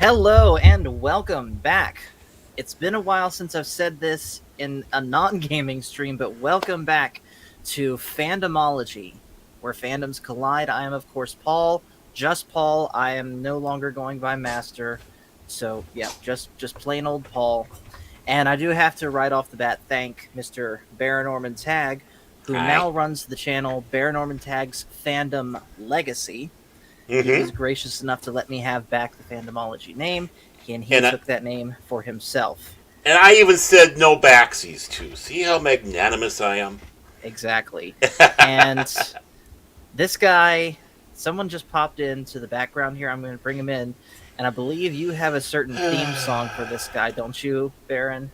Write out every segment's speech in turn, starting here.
Hello and welcome back. It's been a while since I've said this in a non-gaming stream, but welcome back to Fandomology, where fandoms collide. I am, of course, Paul, just Paul. I am no longer going by Master, so yeah, just plain old Paul. And I do have to right off the bat thank Mr. Baron Norman Tag, who now runs the channel Baron Norman Tag's Fandom Legacy. He was gracious enough to let me have back the Fandomology name, and he took that name for himself. And I even said no backsies, too. See how magnanimous I am? Exactly. And this guy, someone just popped into the background here. I'm going to bring him in. And I believe you have a certain theme song for this guy, don't you, Baron?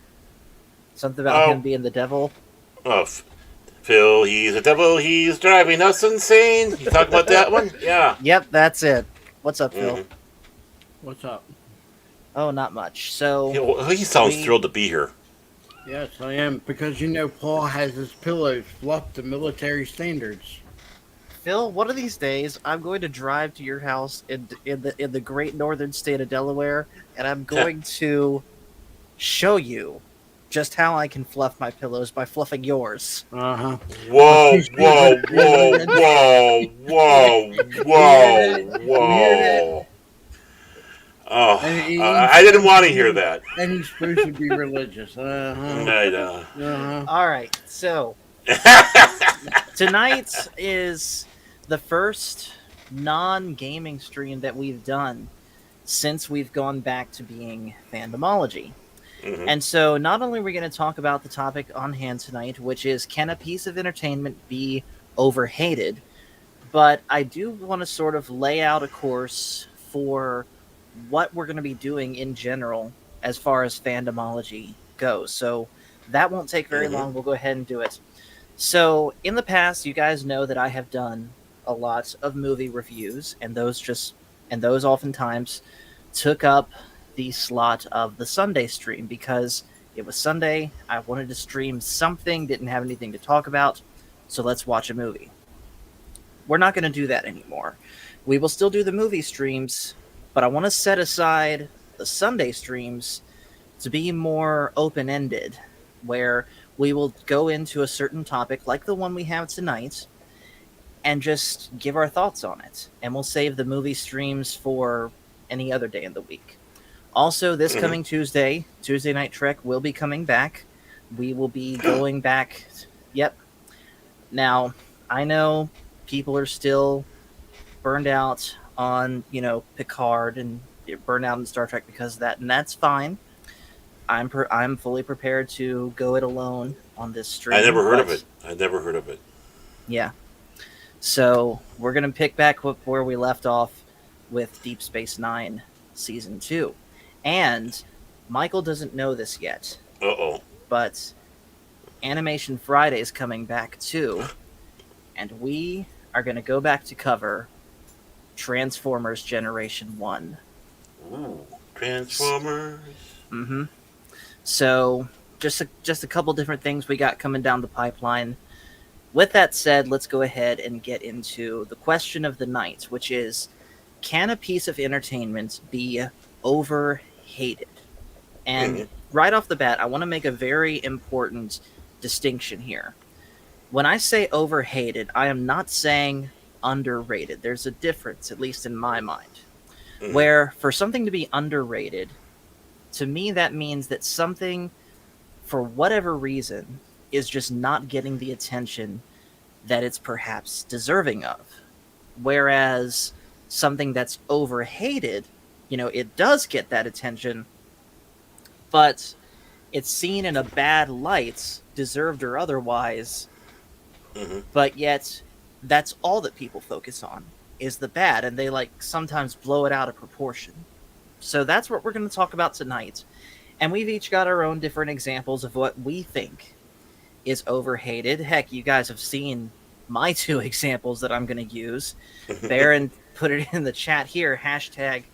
Something about him being the devil? Oh, Phil, he's a devil, he's driving us insane. You talk about that one? Yeah. Yep, that's it. What's up, Phil? What's up? Oh, not much. So he sounds thrilled to be here. Yes, I am, because Paul has his pillows fluffed to military standards. Phil, one of these days, I'm going to drive to your house in the great northern state of Delaware, and I'm going to show you just how I can fluff my pillows by fluffing yours. Uh-huh. Whoa, whoa, whoa, whoa, whoa, whoa. Oh, I didn't want to hear that. And he's supposed to be religious. All right, so tonight is the first non-gaming stream that we've done since we've gone back to being Fandomology. And so not only are we going to talk about the topic on hand tonight, which is, can a piece of entertainment be overhated? But I do want to sort of lay out a course for what we're going to be doing in general as far as Fandomology goes. So that won't take very long. We'll go ahead and do it. So in the past, you guys know that I have done a lot of movie reviews, and those oftentimes took up the slot of the Sunday stream because it was Sunday. I wanted to stream something, didn't have anything to talk about, so let's watch a movie. We're not going to do that anymore. We will still do the movie streams, but I want to set aside the Sunday streams to be more open-ended, where we will go into a certain topic like the one we have tonight and just give our thoughts on it. And we'll save the movie streams for any other day in the week. Also, this coming Tuesday Night Trek will be coming back. We will be going back. Yep. Now, I know people are still burned out on, Picard and burned out in Star Trek because of that, and that's fine. I'm fully prepared to go it alone on this stream. I never heard of it. Yeah. So, we're going to pick back up where we left off with Deep Space Nine Season 2. And Michael doesn't know this yet. But Animation Friday is coming back too. And we are going to go back to cover Transformers Generation 1. Ooh, Transformers. So, just a couple different things we got coming down the pipeline. With that said, let's go ahead and get into the question of the night, which is, can a piece of entertainment be overhated? And right off the bat, I want to make a very important distinction here. When I say overhated, I am not saying underrated. There's a difference, at least in my mind. Where for something to be underrated, to me that means that something, for whatever reason, is just not getting the attention that it's perhaps deserving of. Whereas something that's overhated, it does get that attention, but it's seen in a bad light, deserved or otherwise, but yet that's all that people focus on, is the bad, and they sometimes blow it out of proportion. So that's what we're going to talk about tonight, and we've each got our own different examples of what we think is overhated. Heck, you guys have seen my two examples that I'm going to use. Baron put it in the chat here, hashtag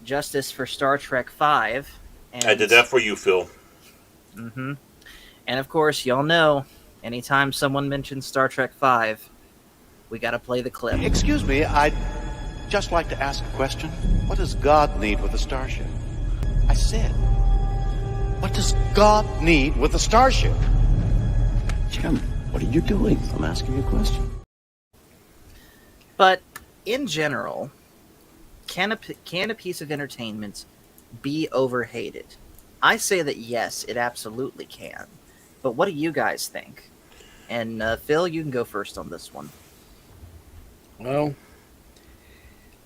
Justice for Star Trek 5. And, I did that for you, Phil. And of course, y'all know, anytime someone mentions Star Trek 5, we gotta play the clip. Excuse me, I'd just like to ask a question. What does God need with a starship? I said, what does God need with a starship? Jim, what are you doing? I'm asking you a question. But in general, can a piece of entertainment be overhated? I say that yes, it absolutely can. But what do you guys think? And Phil, you can go first on this one. Well,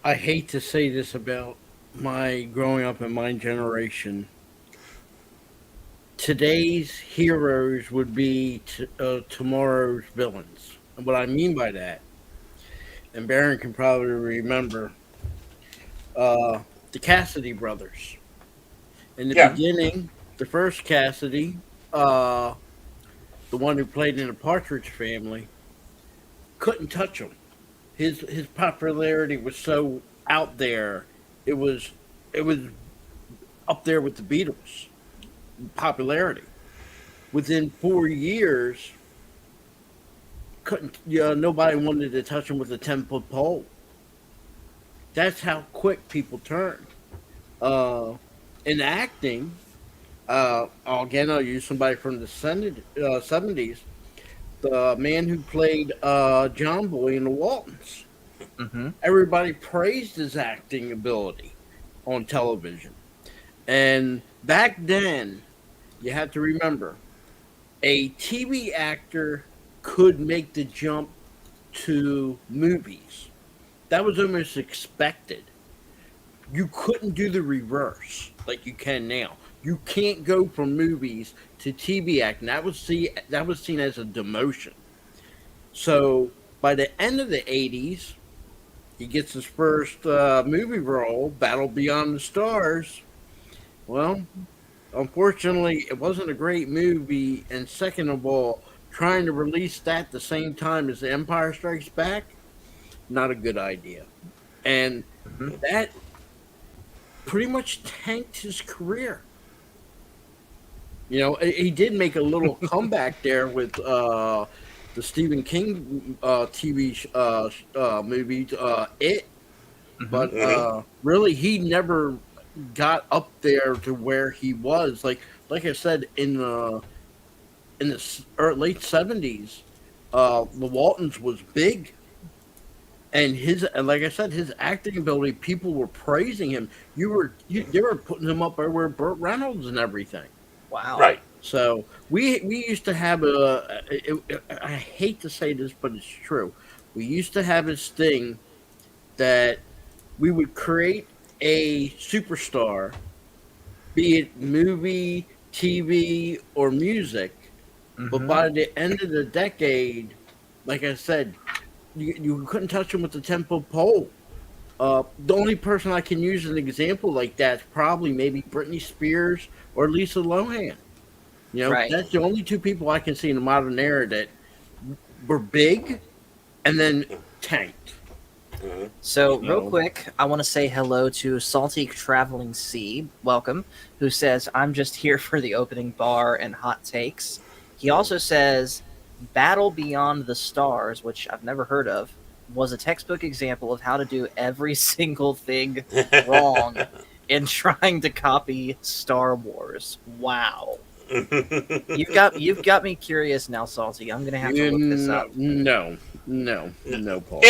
I hate to say this about my growing up in my generation. Today's heroes would be tomorrow's villains. And what I mean by that, and Baron can probably remember, the Cassidy brothers. In the Yeah. beginning, the first Cassidy, the one who played in the Partridge Family, couldn't touch him. His popularity was so out there. It was up there with the Beatles popularity. Within 4 years, couldn't nobody wanted to touch him with a 10-foot pole. That's how quick people turn. In acting, again, I'll use somebody from the 70s. The man who played John Boy in the Waltons. Mm-hmm. Everybody praised his acting ability on television. And back then, you have to remember, a TV actor could make the jump to movies. That was almost expected. You couldn't do the reverse like you can now. You can't go from movies to TV acting. That was seen as a demotion. So by the end of the 80s, he gets his first movie role, Battle Beyond the Stars. Well, unfortunately, it wasn't a great movie. And second of all, trying to release that the same time as The Empire Strikes Back, not a good idea. And that pretty much tanked his career. You know, he did make a little comeback there with the Stephen King TV movie, It. But really, he never got up there to where he was. Like I said, in the late 70s, the Waltons was big. And like I said, his acting ability, people were praising him. They were putting him up there with Burt Reynolds and everything. Wow. Right. So we used to have I hate to say this, but it's true. We used to have this thing that we would create a superstar, be it movie, TV, or music. But by the end of the decade, like I said, you couldn't touch him with the 10-foot pole. The only person I can use as an example like that is probably maybe Britney Spears or Lisa Lohan. You know, Right. That's the only two people I can see in the modern era that were big and then tanked. So, real quick, I want to say hello to Salty Traveling Sea, welcome, who says, I'm just here for the opening bar and hot takes. He also says, Battle Beyond the Stars, which I've never heard of, was a textbook example of how to do every single thing wrong in trying to copy Star Wars. Wow. You've got me curious now, Salty. I'm gonna have to look this up. No, Paul.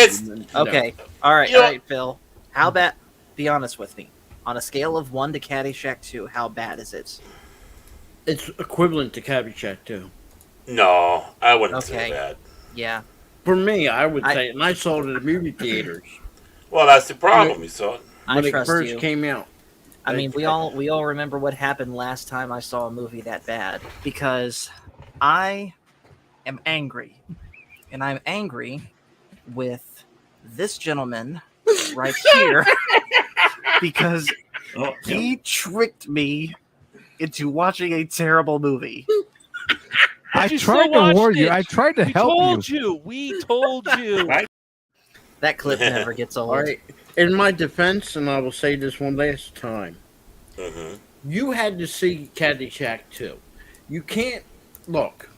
Okay. All right, Phil. How bad? Be honest with me. On a scale of 1 to Caddyshack 2, how bad is it? It's equivalent to Caddyshack 2. No, I wouldn't say that. Yeah. For me, I would say, and I saw it at the movie theaters. Well, that's the problem. You saw it when trust it first you. came out. I mean, we all remember what happened last time I saw a movie that bad, because I am angry, and I'm angry with this gentleman right here because he tricked me into watching a terrible movie. I tried to warn you. I tried to help you. We told you. Right? That clip never gets old. All right. In my defense, and I will say this one last time, you had to see Caddyshack 2. You can't look.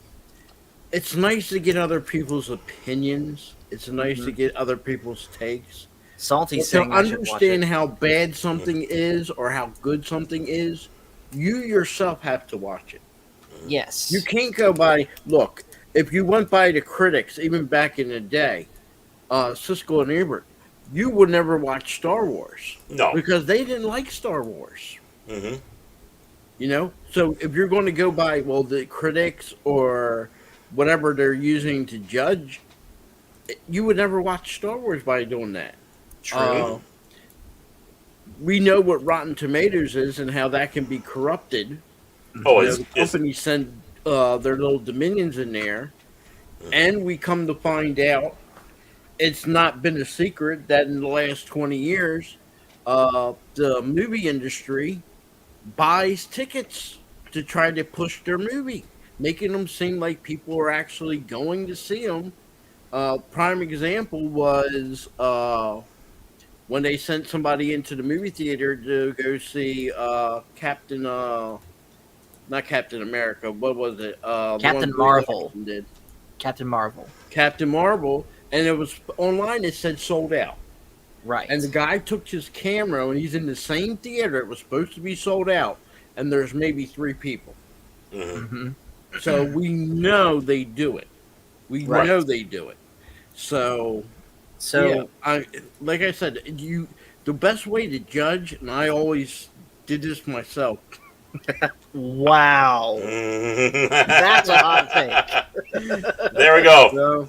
It's nice to get other people's opinions. It's nice to get other people's takes. Salty But saying to I should watch understand it. how bad something is or how good something is, You yourself have to watch it. Yes. You can't go by. Look, if you went by the critics, even back in the day, Siskel and Ebert, you would never watch Star Wars. No. Because they didn't like Star Wars. Mm-hmm. You know? So if you're going to go by, well, the critics or whatever they're using to judge, you would never watch Star Wars by doing that. True. We know what Rotten Tomatoes is and how that can be corrupted. Oh, The companies send their little dominions in there, and we come to find out it's not been a secret that in the last 20 years, the movie industry buys tickets to try to push their movie, making them seem like people are actually going to see them. Prime example was when they sent somebody into the movie theater to go see not Captain America. What was it? Captain Marvel. Did. Captain Marvel. Captain Marvel, and it was online. It said sold out. Right. And the guy took his camera, and he's in the same theater. It was supposed to be sold out, and there's maybe 3 people. Mm-hmm. So we know they do it. We know they do it. So yeah, like I said, the best way to judge, and I always did this myself. Wow. That's a hot take. There we go. So,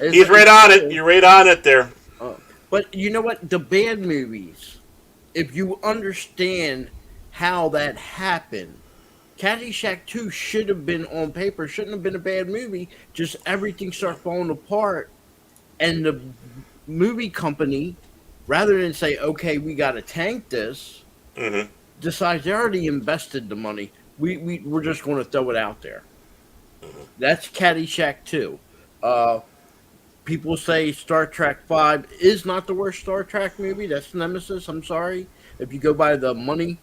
he's right on it. You're right on it there. But you know what? The bad movies, if you understand how that happened, Caddyshack 2 should have been on paper, shouldn't have been a bad movie. Just everything started falling apart. And the movie company, rather than say, okay, we got to tank this, decides they already invested the money. We're just going to throw it out there. That's Caddyshack 2. People say Star Trek 5 is not the worst Star Trek movie. That's Nemesis. I'm sorry if you go by the money.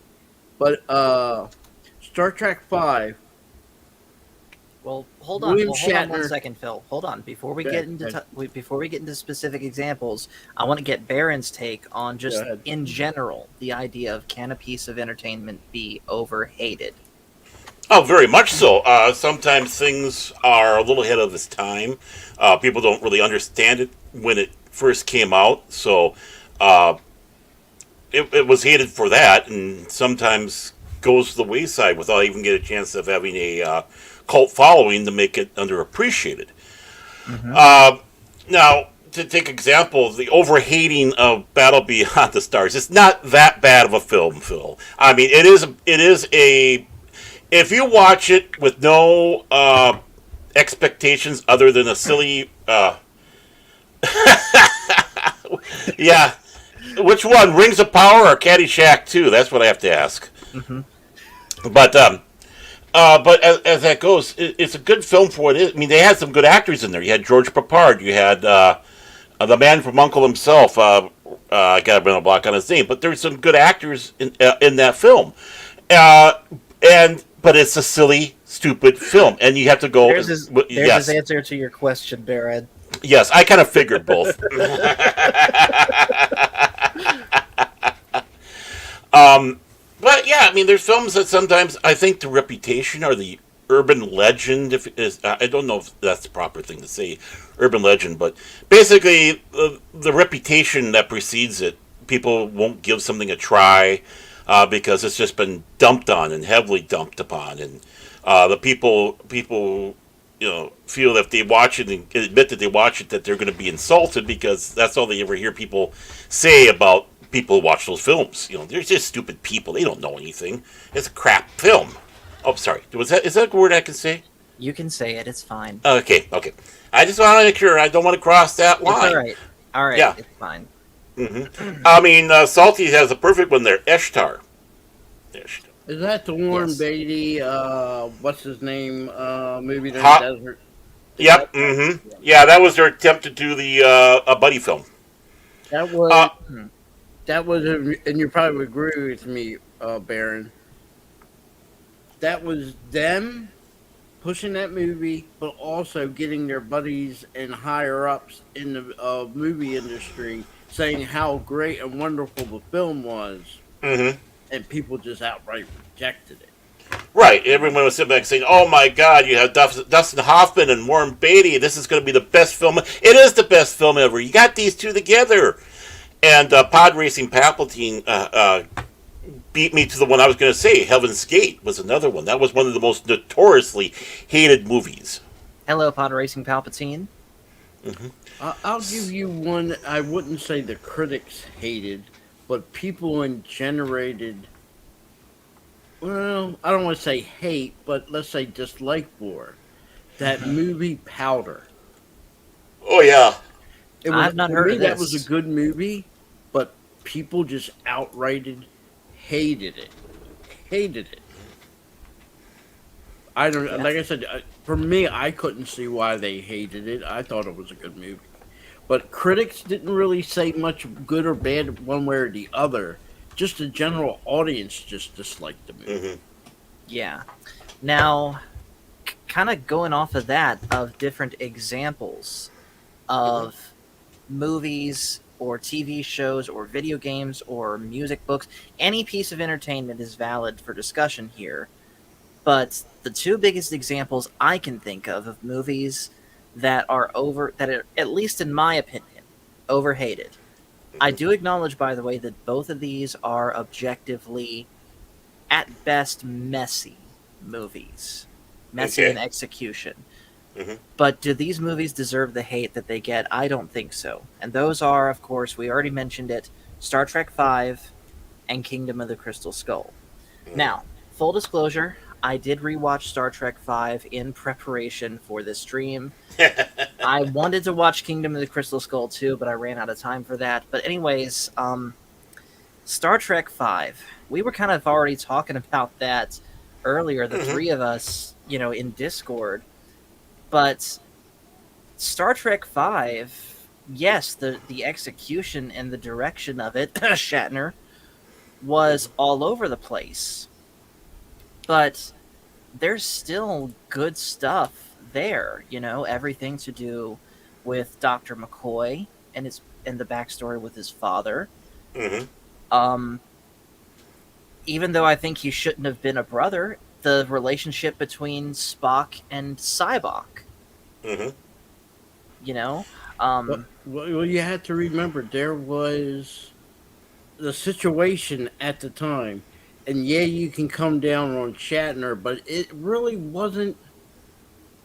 But Star Trek 5. Well, hold on. William Hold on one Shatner. second, Phil. Hold on. Before we Go get ahead. into before we get into specific examples, I want to get Baron's take on just ahead. in general the idea of can a piece of entertainment be overhated? Oh, very much so. Sometimes things are a little ahead of its time. People don't really understand it when it first came out, so it was hated for that, and sometimes goes to the wayside without even getting a chance of having a cult following to make it underappreciated. Now, to take example, the overhating of Battle Beyond the Stars, it's not that bad of a film, Phil. I mean, it is a... If you watch it with no expectations other than a silly... yeah. Which one? Rings of Power or Caddyshack 2? That's what I have to ask. But as that goes, it's a good film for what it is. I mean, they had some good actors in there. You had George Papard. You had the man from Uncle himself. I got to bring a block on his name. But there's some good actors in that film. But it's a silly, stupid film. And you have to go... There's his answer to your question, Baron. Yes, I kind of figured both. But yeah, I mean, there's films that sometimes I think the reputation or the urban legend, I don't know if that's the proper thing to say, urban legend, but basically the reputation that precedes it, people won't give something a try because it's just been dumped on and heavily dumped upon, and the people feel that if they watch it and admit that they watch it, that they're going to be insulted because that's all they ever hear people say about people who watch those films. They're just stupid people. They don't know anything. It's a crap film. Oh, sorry. Is that a word I can say? You can say it. It's fine. Okay. I just want to make sure I don't want to cross that line. It's all right. Yeah. It's fine. I mean, Salty has a perfect one there. Ishtar. Is that the Warren Yes. Beatty, what's his name, movie in the Hot- desert? Yep. Yeah, that was their attempt to do a buddy film. That was, and you probably would agree with me, Baron. That was them pushing that movie, but also getting their buddies and higher ups in the movie industry saying how great and wonderful the film was, and people just outright rejected it. Right. Everyone was sitting back saying, "Oh my God, you have Dustin Hoffman and Warren Beatty. This is going to be the best film. It is the best film ever. You got these two together." And Pod Racing Palpatine beat me to the one I was going to say. Heaven's Gate was another one. That was one of the most notoriously hated movies. Hello, Pod Racing Palpatine. Mm-hmm. I'll give you one. I wouldn't say the critics hated, but people in generated. Well, I don't want to say hate, but let's say dislike for that movie Powder. Oh yeah. I've not heard of That this. was a good movie, but people just outrighted hated it. Hated it. I don't. Yeah. Like I said, for me, I couldn't see why they hated it. I thought it was a good movie, but critics didn't really say much good or bad one way or the other. Just the general audience just disliked the movie. Mm-hmm. Yeah. Now, kind of going off of that, of different examples of movies or TV shows or video games or music books, any piece of entertainment is valid for discussion here. But the two biggest examples I can think of movies that are at least in my opinion, overhated. I do acknowledge, by the way, that both of these are objectively, at best, messy movies. Messy in execution. Mm-hmm. But do these movies deserve the hate that they get? I don't think so. And those are, of course, we already mentioned it, Star Trek V and Kingdom of the Crystal Skull. Mm-hmm. Now, full disclosure, I did rewatch Star Trek V in preparation for this stream. I wanted to watch Kingdom of the Crystal Skull too, but I ran out of time for that. But anyways, Star Trek V, we were kind of already talking about that earlier, the three of us, in Discord. But Star Trek V, yes, the execution and the direction of it, Shatner, was all over the place. But there's still good stuff there, everything to do with Dr. McCoy and the backstory with his father. Mm-hmm. Even though I think he shouldn't have been a brother, the relationship between Spock and Sybok. Mm-hmm. Well, you have to remember there was the situation at the time. And yeah, you can come down on Shatner, but it really wasn't.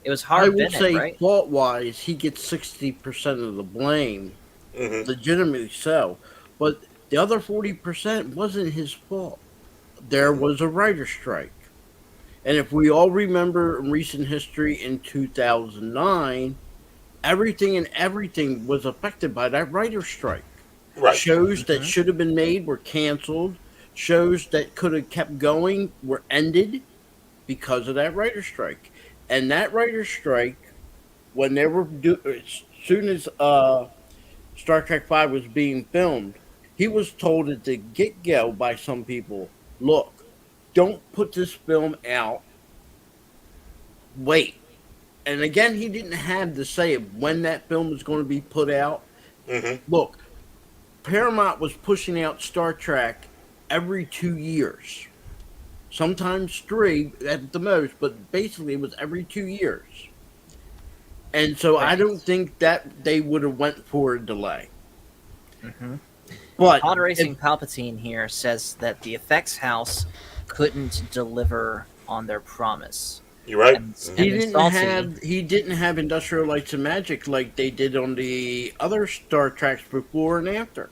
It was hard. I would say, right? fault-wise, he gets 60% of the blame, legitimately so. But the other 40% wasn't his fault. There was a writer's strike, and if we all remember in recent history, in 2009, everything was affected by that writer's strike. Right. Shows that should have been made were canceled. Shows that could have kept going were ended because of that writer's strike. And that writer's strike, when they were as soon as Star Trek V was being filmed, he was told at the get-go by some people, look, don't put this film out. Wait. And again, he didn't have to say when that film was going to be put out. Mm-hmm. Look, Paramount was pushing out Star Trek every 2 years, sometimes 3 at the most, but basically it was every 2 years. And so I don't think that they would have went for a delay. Mm-hmm. But Pod Racing Palpatine here says that the effects house couldn't deliver on their promise. You're right. And he didn't have Industrial Lights and Magic like they did on the other Star Treks before and after.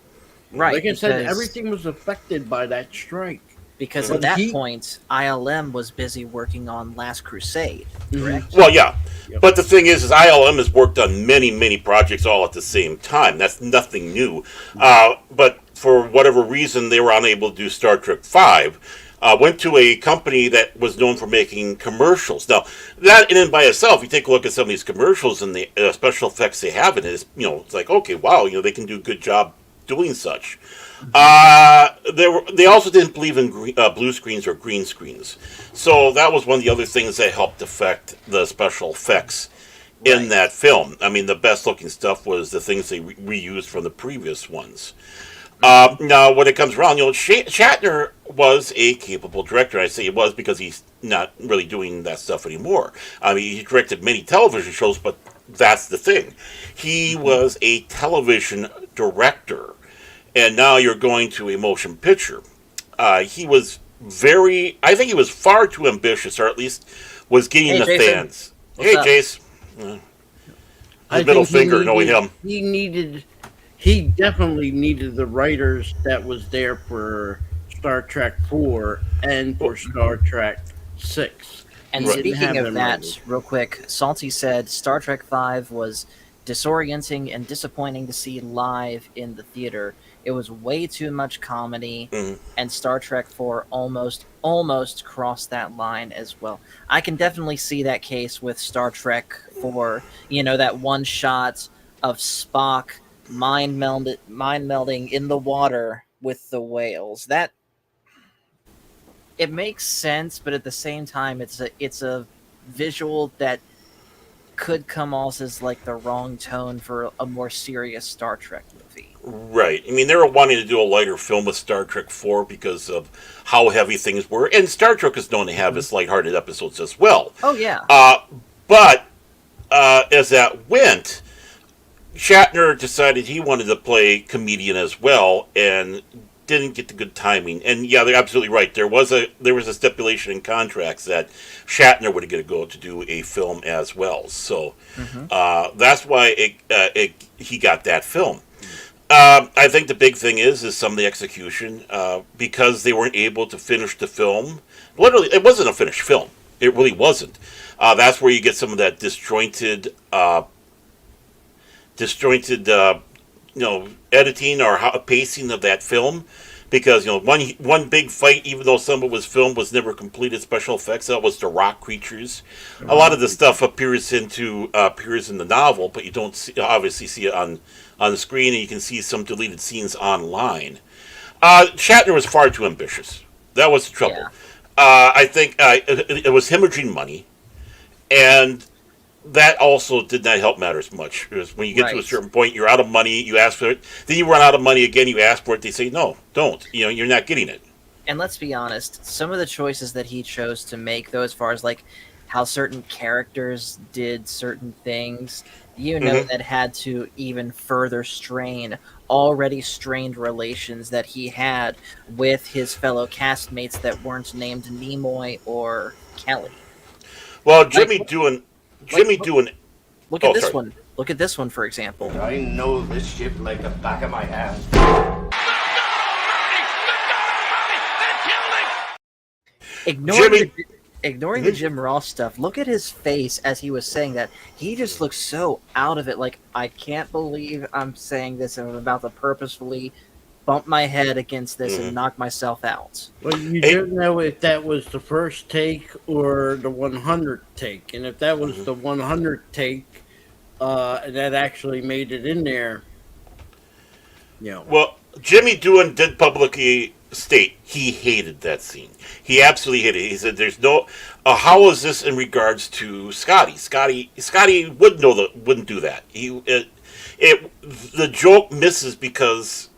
Right. Like I said, everything was affected by that strike. Because at that point, ILM was busy working on Last Crusade, correct? Well, yeah. Yep. But the thing is ILM has worked on many, many projects all at the same time. That's nothing new. But for whatever reason, they were unable to do Star Trek V. Went to a company that was known for making commercials. Now, that in and by itself, you take a look at some of these commercials and the special effects they have in it, it's like, okay, wow, they can do a good job doing such. They also didn't believe in blue screens or green screens. So that was one of the other things that helped affect the special effects in that film. I mean, the best looking stuff was the things they reused from the previous ones. Now, when it comes around, Shatner was a capable director. I say he was because he not really doing that stuff anymore. I mean, he directed many television shows, but that's the thing. He was a television director, and now you're going to a motion picture. He was I think he was far too ambitious, or at least was getting Hey, the Jason. fans. What's Hey, up? Jace. I His middle think finger, knowing him. He definitely needed the writers that was there for Star Trek 4 and for Star Trek 6. And He didn't have speaking of them that, ready. real quick, Salty said Star Trek V was disorienting and disappointing to see live in the theater. It was way too much comedy, Mhm. and Star Trek 4 almost crossed that line as well. I can definitely see that case with Star Trek 4. You know, that one shot of Spock mind melding in the water with the whales. That it makes sense, but at the same time, it's a visual that could come off as like the wrong tone for a more serious Star Trek movie. Right. I mean, they were wanting to do a lighter film with Star Trek 4 because of how heavy things were. And Star Trek is known to have its lighthearted episodes as well. Oh yeah, But as that went, Shatner decided he wanted to play comedian as well and didn't get the good timing. And yeah, they're absolutely right. There was a stipulation in contracts that Shatner would get a go to do a film as well. So that's why he got that film. I think the big thing is some of the execution because they weren't able to finish the film. Literally, it wasn't a finished film. It really wasn't. That's where you get some of that disjointed, editing or pacing of that film. Because one big fight, even though some of it was filmed, was never completed. Special effects. That was the rock creatures. A lot of the stuff appears in the novel, but you don't obviously see it on the screen, and you can see some deleted scenes online. Shatner was far too ambitious. That was the trouble. Yeah. I think it was hemorrhaging money, and that also did not help matters much. Because when you get to a Right. certain point, you're out of money. You ask for it, then you run out of money again. You ask for it. They say no, don't. You're not getting it. and let's be honest, some of the choices that he chose to make, though, as far as like how certain characters did certain things, that had to even further strain already strained relations that he had with his fellow castmates that weren't named Nimoy or Kelly. Well, Like- Jimmy doing. Look at Oh, this sorry. one. Look at this one, for example. I know this ship like the back of my hand. Ignoring Jimmy- the Jim Ross stuff, look at his face as he was saying that. He just looks so out of it. Like, I can't believe I'm saying this and I'm about to purposefully bump my head against this and knock myself out. Well, you Hey- don't know if that was the first take or the 100th take. And if that was the 100th take, that actually made it in there, Well, Jimmy Doohan did publicly state he hated that scene. He absolutely hated it. He said, "There's no. How is this in regards to Scotty? Scotty wouldn't do that. The joke misses because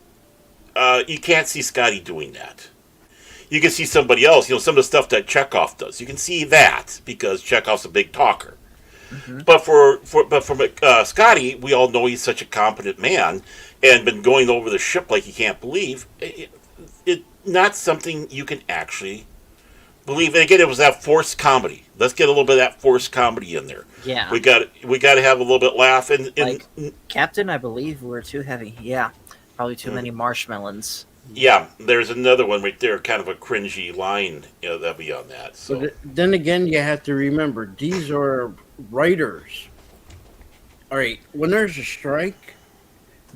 you can't see Scotty doing that. You can see somebody else. Some of the stuff that Chekhov does. You can see that because Chekhov's a big talker. But for Scotty, we all know he's such a competent man and been going over the ship like you can't believe. It not something you can actually believe. And again, it was that forced comedy. Let's get a little bit of that forced comedy in there. Yeah. We got to have a little bit laugh and Like, Captain, I believe we're too heavy. Yeah. Probably too many marshmallows. yeah. There's another one right there, kind of a cringy line that'll be on that. So But then again, you have to remember these are writers. All right, when there's a strike,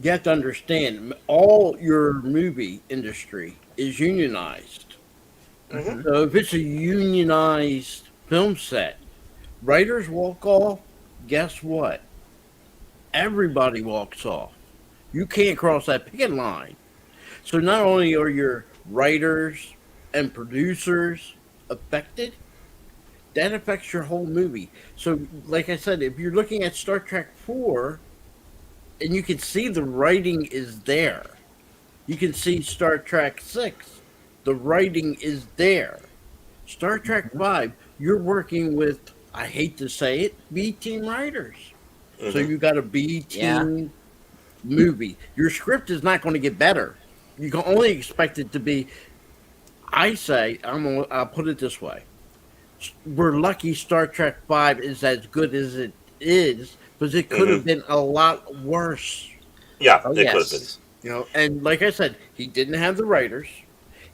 you have to understand all your movie industry is unionized. So if it's a unionized film set, writers walk off. Guess what? Everybody walks off. You can't cross that picket line. So not only are your writers and producers affected, that affects your whole movie. So, like I said, if you're looking at Star Trek 4, and you can see the writing is there. You can see Star Trek 6, the writing is there. Star Trek Five, you're working with, I hate to say it, B team writers. So Mm-hmm. you got a B Yeah. team movie. Your script is not going to get better. You can only expect it to be. I'll put it this way: we're lucky Star Trek Five is as good as it is, because it could have Mm-hmm. been a lot worse. Yeah, Oh it could have been. yes. And like I said, he didn't have the writers.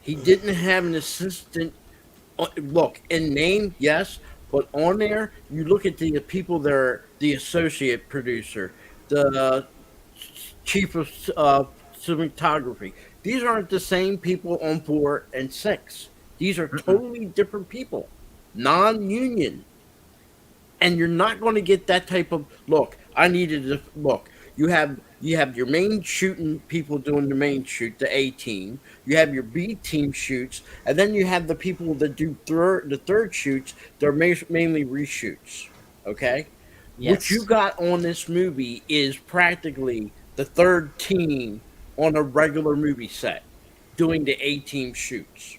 He didn't have an assistant. Look, in name, yes, but on there, you look at the people that are the associate producer, the chief of cinematography. These aren't the same people on 4 and 6. These are Mm-mm. totally different people, non-union, and you're not going to get that type of look. I needed to look. You have your main shooting people doing the main shoot, the A team. You have your B team shoots, and then you have the people that do the third shoots. They're mainly reshoots. Okay, what you Yes. got on this movie is practically the third team on a regular movie set doing the A team shoots.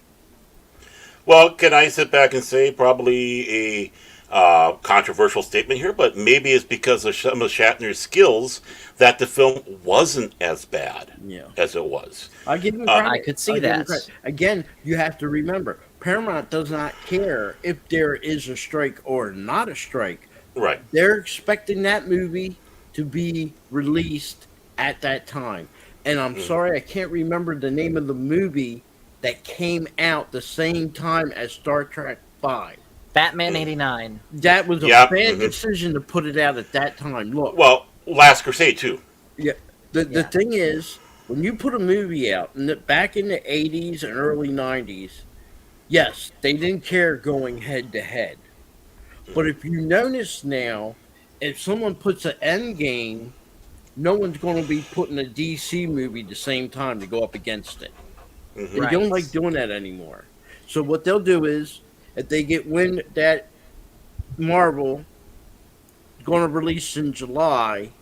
Well, can I sit back and say probably a controversial statement here, but maybe it's because of some of Shatner's skills that the film wasn't as bad Yeah. as it was. I give him Uh, I credit. could see I give him that. credit. Again, you have to remember, Paramount does not care if there is a strike or not a strike. right. They're expecting that movie to be released at that time. And I'm Mm. sorry, I can't remember the name of the movie that came out the same time as Star Trek 5. Batman '89. That was a Yeah. bad Hmm. decision to put it out at that time. Look, Well, Last Crusade too. yeah. The Yeah. thing is, when you put a movie out back in the 80s and early 90s, yes, they didn't care going head to head. But if you notice now, if someone puts an end game, no one's going to be putting a DC movie the same time to go up against it. Hmm. They don't Right. like doing that anymore. So what they'll do is, if they get wind that Marvel is going to release in July,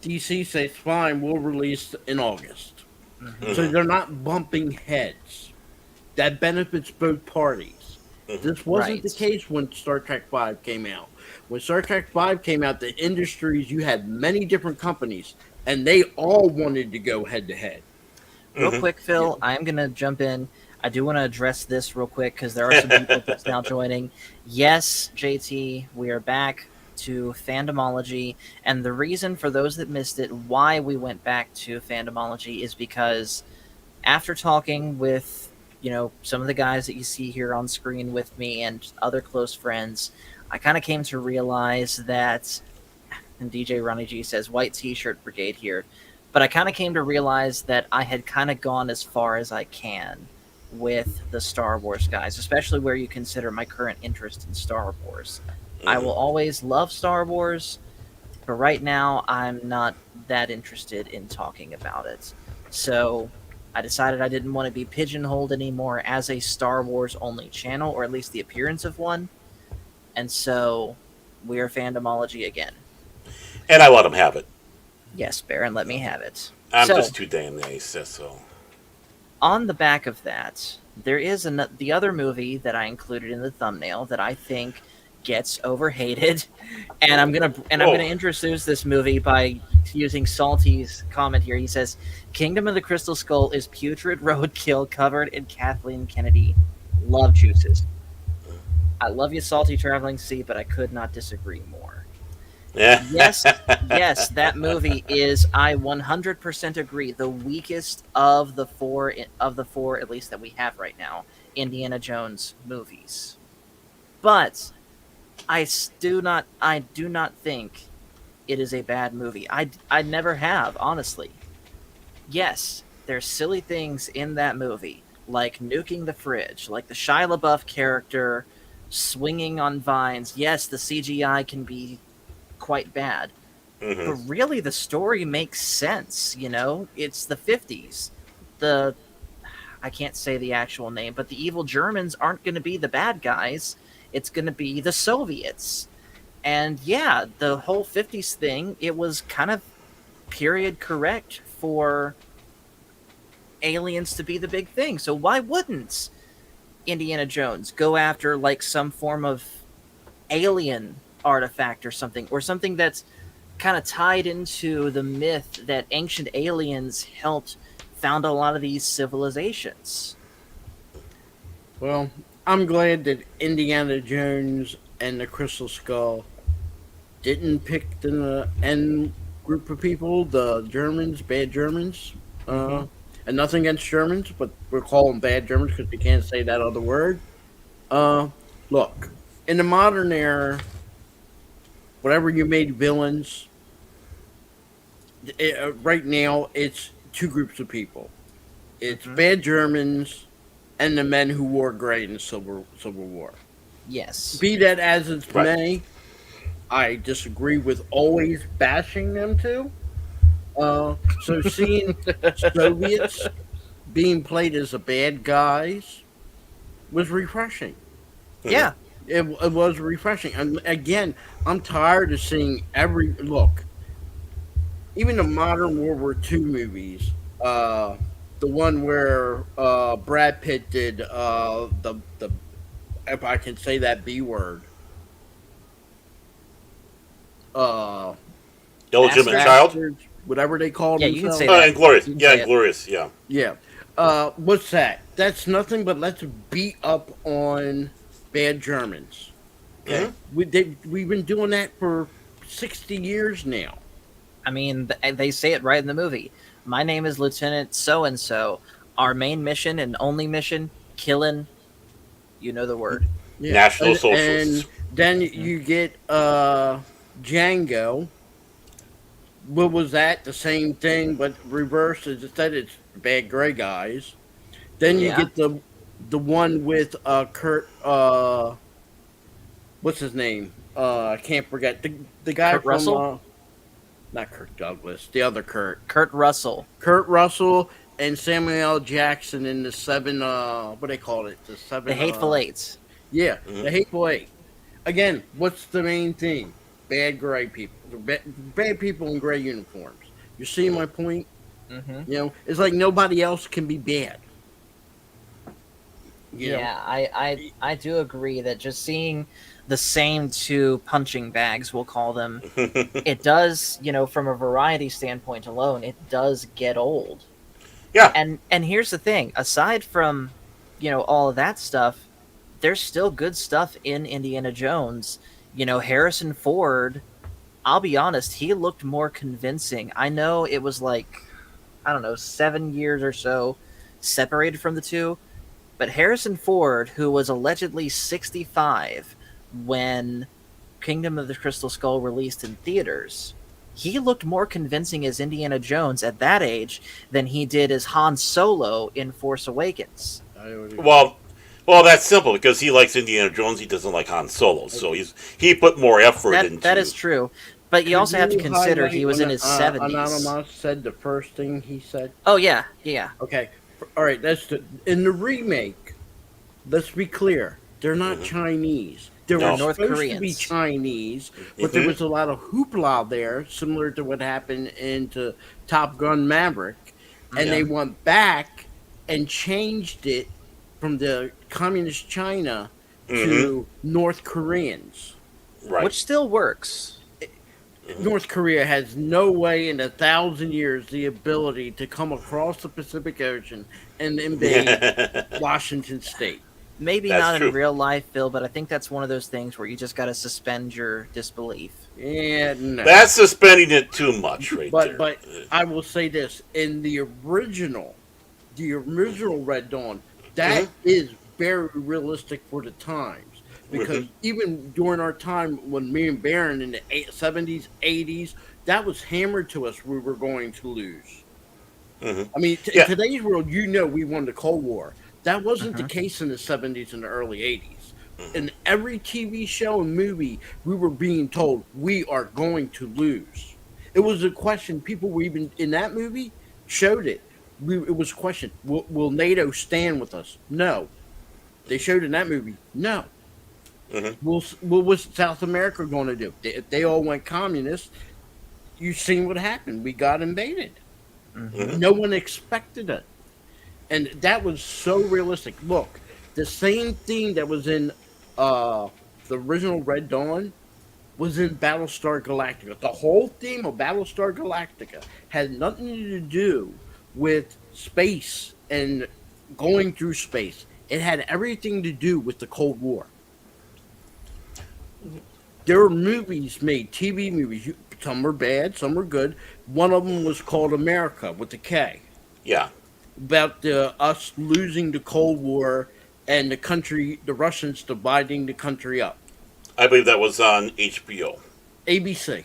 DC says, fine, we'll release in August. Hmm. So Hmm. they're not bumping heads. That benefits both parties. Hmm. This wasn't the Right. case when Star Trek Five came out. When Star Trek Five came out, the industries, you had many different companies, and they all wanted to go head to head. Real Hmm. quick, Phil, I'm going to jump in. I do want to address this real quick because there are some people just now joining. Yes, JT, we are back to Fandomology. And the reason, for those that missed it, why we went back to Fandomology is because after talking with, some of the guys that you see here on screen with me and other close friends, I kind of came to realize that, and DJ Ronnie G says, white t-shirt brigade here. But I kind of came to realize that I had kind of gone as far as I can with the Star Wars guys, especially where you consider my current interest in Star Wars. I Hmm. will always love Star Wars, but right now I'm not that interested in talking about it. So I decided I didn't want to be pigeonholed anymore as a Star Wars only channel, or at least the appearance of one. And so we are Fandomology again. And I let him have it. Yes, Baron, let me have it. I'm So, just too damn nice. That's so. on the back of that, there is the other movie that I included in the thumbnail that I think gets overhated, and I'm gonna Oh. introduce this movie by using Salty's comment here. He says, "Kingdom of the Crystal Skull is putrid roadkill covered in Kathleen Kennedy love juices." I love you, Salty Traveling Sea, but I could not disagree more. Yeah. Yes, yes, that movie is. I 100% agree. The weakest of the four, at least that we have right now, Indiana Jones movies. But I do not think it is a bad movie. I never have, honestly. Yes, there's silly things in that movie, like nuking the fridge, like the Shia LaBeouf character swinging on vines. Yes, the CGI can be quite bad, Hmm. but really the story makes sense. It's the 50s. The I can't say the actual name, but the evil Germans aren't going to be the bad guys. It's going to be the Soviets. And yeah, the whole 50s thing, it was kind of period correct for aliens to be the big thing. So why wouldn't Indiana Jones, go after like some form of alien artifact or something that's kind of tied into the myth that ancient aliens helped found a lot of these civilizations. Well, I'm glad that Indiana Jones and the Crystal Skull didn't pick the end group of people, the Germans, bad Germans. And nothing against Germans, but we're calling bad Germans because we can't say that other word. Uh, Look, in the modern era, whatever you made villains, right now it's two groups of people. It's bad Germans and the men who wore gray in the Civil War. Yes. Be that as it Right. may, I disagree with always bashing them too. So seeing Soviets being played as the bad guys was refreshing. Yeah. It was refreshing. And again, I'm tired of seeing every look. Even the modern World War II movies, the one where Brad Pitt did the if I can say that B word, uh, Illegitimate Bastard. child. bastards, whatever they called Yeah, you can themselves. say that. Inglorious. You can Yeah, say it. Inglorious. Yeah. Yeah. What's that? That's nothing but let's beat up on bad Germans. Okay. We've been doing that for 60 years now. I mean, they say it right in the movie. My name is Lieutenant So and So. Our main mission and only mission, killing. You know the word. Yeah. National And Socialists. then you get Django. What was that? The same thing, but reversed. Instead, it's bad gray guys. Then you Yeah. get the one with Kurt. What's his name? I can't forget the guy Kurt from Russell? not Kirk Douglas, the other Kurt. Kurt Russell. Kurt Russell and Samuel L. Jackson in the seven. What they call it? The seven. The Hateful Eight. Yeah, the Hateful Eight. Again, what's the main theme? Bad gray people. Bad people in gray uniforms. You see my point? Mm-hmm. You know, it's like nobody else can be bad. You know? Yeah, I do agree that just seeing the same two punching bags, we'll call them, it does, from a variety standpoint alone, it does get old. Yeah. And here's the thing, aside from, all of that stuff, there's still good stuff in Indiana Jones. Harrison Ford, I'll be honest, he looked more convincing. I know it was like, I don't know, 7 years or so separated from the two, but Harrison Ford, who was allegedly 65 when Kingdom of the Crystal Skull released in theaters, he looked more convincing as Indiana Jones at that age than he did as Han Solo in Force Awakens. Well, that's simple because he likes Indiana Jones. He doesn't like Han Solo, so he put more effort into. That is true, but you also have to consider he was in his 70s. Anonymous said the first thing he said. Oh yeah. Okay, all right. In the remake. Let's be clear. They're not Chinese. They were North supposed Koreans. to be Chinese, but there was a lot of hoopla there, similar to what happened into Top Gun Maverick, and they went back and changed it from the communist China to North Koreans. Right. Which still works. North Korea has no way in 1,000 years the ability to come across the Pacific Ocean and invade Washington State. Maybe That's not true. in real life, Phil, but I think that's one of those things where you just got to suspend your disbelief. Yeah, no. That's suspending it too much, right there. But I will say this: in the original Red Dawn, that is very realistic for the times. Because even during our time when me and Barron in the 70s, 80s, that was hammered to us we were going to lose. I mean, in today's world, we won the Cold War. That wasn't the case in the 70s and the early 80s. In every TV show and movie, we were being told we are going to lose. It was a question. People were even in that movie showed it. It was a question: will NATO stand with us? No. They showed in that movie. No. What was South America going to do? If they all went communist, you've seen what happened. We got invaded. No one expected it. And that was so realistic. Look, The same theme that was in uh, the original Red Dawn was in Battlestar Galactica. The whole theme of Battlestar Galactica had nothing to do with space and going through space. It had everything to do with the Cold War. There were movies made, TV movies. Some were bad, some were good. One of them was called America with a K, Yeah, about us losing the Cold War and the Russians dividing the country up. I believe that was on HBO. ABC.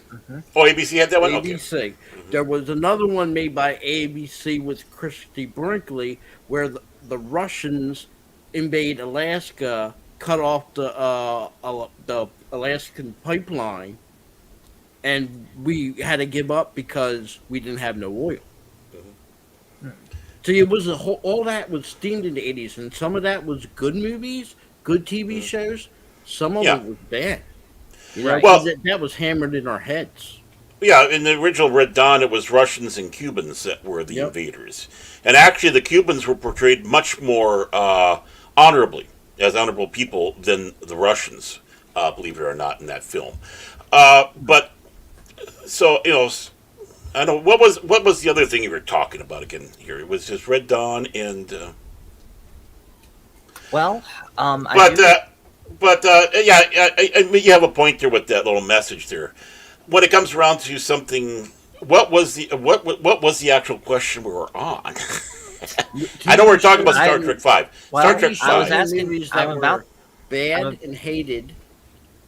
Oh, ABC had that one. Okay. ABC. There was another one made by ABC with Christy Brinkley where the Russians invade Alaska, cut off the Alaskan pipeline, and we had to give up because we didn't have no oil. See, it was all that was steamed in the 80s, and some of that was good movies, good TV shows. Some of Yeah. it was bad. You know, Well, that was hammered in our heads. yeah, in the original Red Dawn, it was Russians and Cubans that were the Yep. invaders. And actually, the Cubans were portrayed much more honorably, as honorable people, than the Russians, believe it or not, in that film. But, so, I don't know, what was the other thing you were talking about again here? It was just Red Dawn and... Well, But yeah, I mean, you have a point there with that little message there. When it comes around to something, what was the actual question we were on? I know we're talking about Star Trek Five. Well, Star Trek I was Five. asking. Movies I'm that about. were bad I'm- and hated,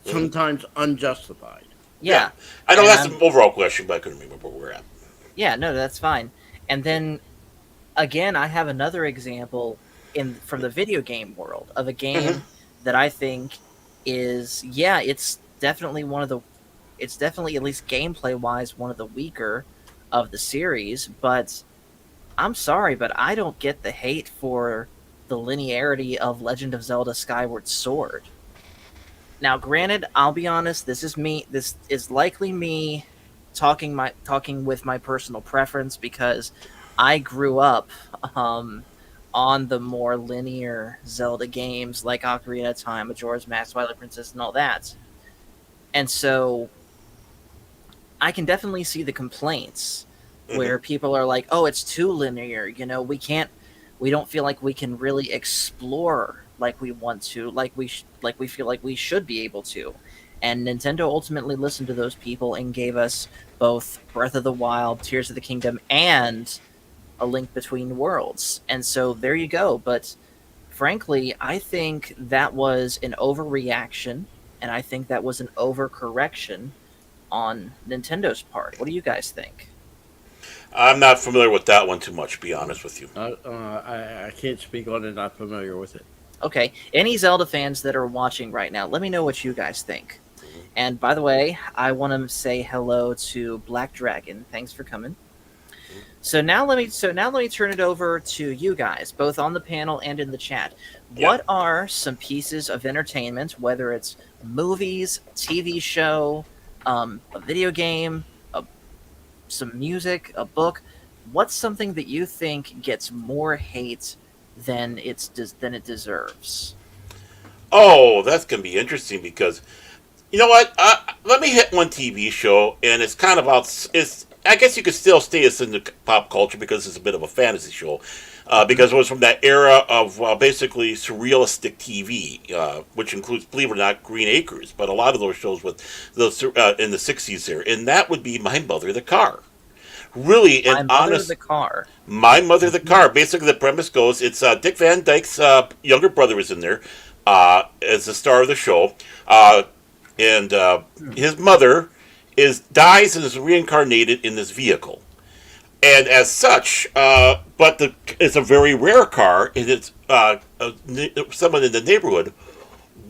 sometimes unjustified. Yeah, I know and that's I'm- the overall question, but I couldn't remember where we're at. yeah. No, that's fine. And then again, I have another example from the video game world of a game that I think is it's definitely it's definitely, at least gameplay wise, one of the weaker of the series. But I'm sorry, but I don't get the hate for the linearity of Legend of Zelda Skyward Sword. Now, granted, I'll be honest, this is me. This is likely me talking with my personal preference, because I grew up on the more linear Zelda games like Ocarina of Time, Majora's Mask, Twilight Princess, and all that. And so I can definitely see the complaints where people are like, "Oh, it's too linear. We don't feel like we can really explore like we want to, like we feel like we should be able to." And Nintendo ultimately listened to those people and gave us both Breath of the Wild, Tears of the Kingdom, and A Link Between Worlds. And so there you go. But frankly, I think that was an overreaction, and I think that was an overcorrection on Nintendo's part. What do you guys think? I'm not familiar with that one too much, to be honest with you. I can't speak on it. Not familiar with it. Okay, any Zelda fans that are watching right now, let me know what you guys think. And by the way, I want to say hello to Black Dragon. Thanks for coming. So now let me turn it over to you guys, both on the panel and in the chat. Yeah. What are some pieces of entertainment, whether it's movies, TV show, a video game, some music, a book? What's something that you think gets more hate than it deserves? Oh, that's gonna be interesting because you know what? Let me hit one TV show, and it's kind of out. It's I guess you could still stay as in the pop culture because it's a bit of a fantasy show. Because it was from that era of basically surrealistic TV, which includes, believe it or not, Green Acres, but a lot of those shows with those in the '60s there, and that would be My Mother the Car. Really, My an Mother honest. the Car. My Mother the Car. Basically, the premise goes: it's Dick Van Dyke's younger brother is in there as the star of the show, and his mother dies and is reincarnated in this vehicle. And as such, it's a very rare car, and it's someone in the neighborhood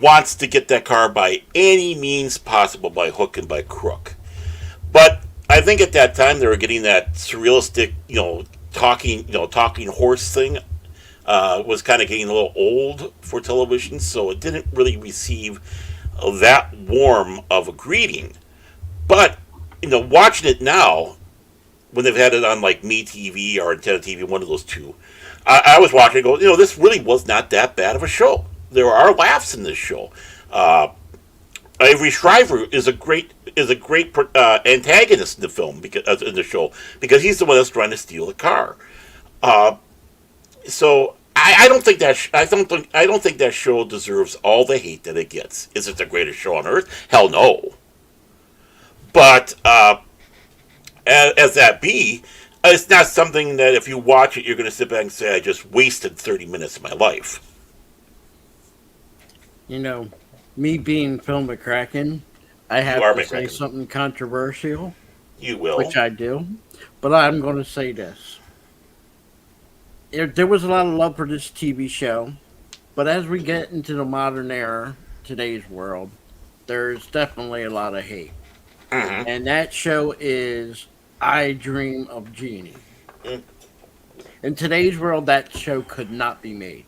wants to get that car by any means possible, by hook and by crook. But I think at that time they were getting that surrealistic, talking horse thing was kind of getting a little old for television, so it didn't really receive that warm of a greeting. But watching it now, when they've had it on like MeTV or Antenna TV, one of those two, I was watching. And go, this really was not that bad of a show. There are laughs in this show. Avery Shriver is a great antagonist in the film because in the show because he's the one that's trying to steal the car. So I don't think I don't think that show deserves all the hate that it gets. Is it the greatest show on earth? Hell no. But as that be, it's not something that if you watch it, you're going to sit back and say, "I just wasted 30 minutes of my life." Me being Phil McCracken, I have to say something controversial, You will. which I do, but I'm going to say this. There was a lot of love for this TV show, but as we get into the modern era, today's world, there's definitely a lot of hate. Mm-hmm. And that show is I Dream of Jeannie. Mm. In today's world, that show could not be made.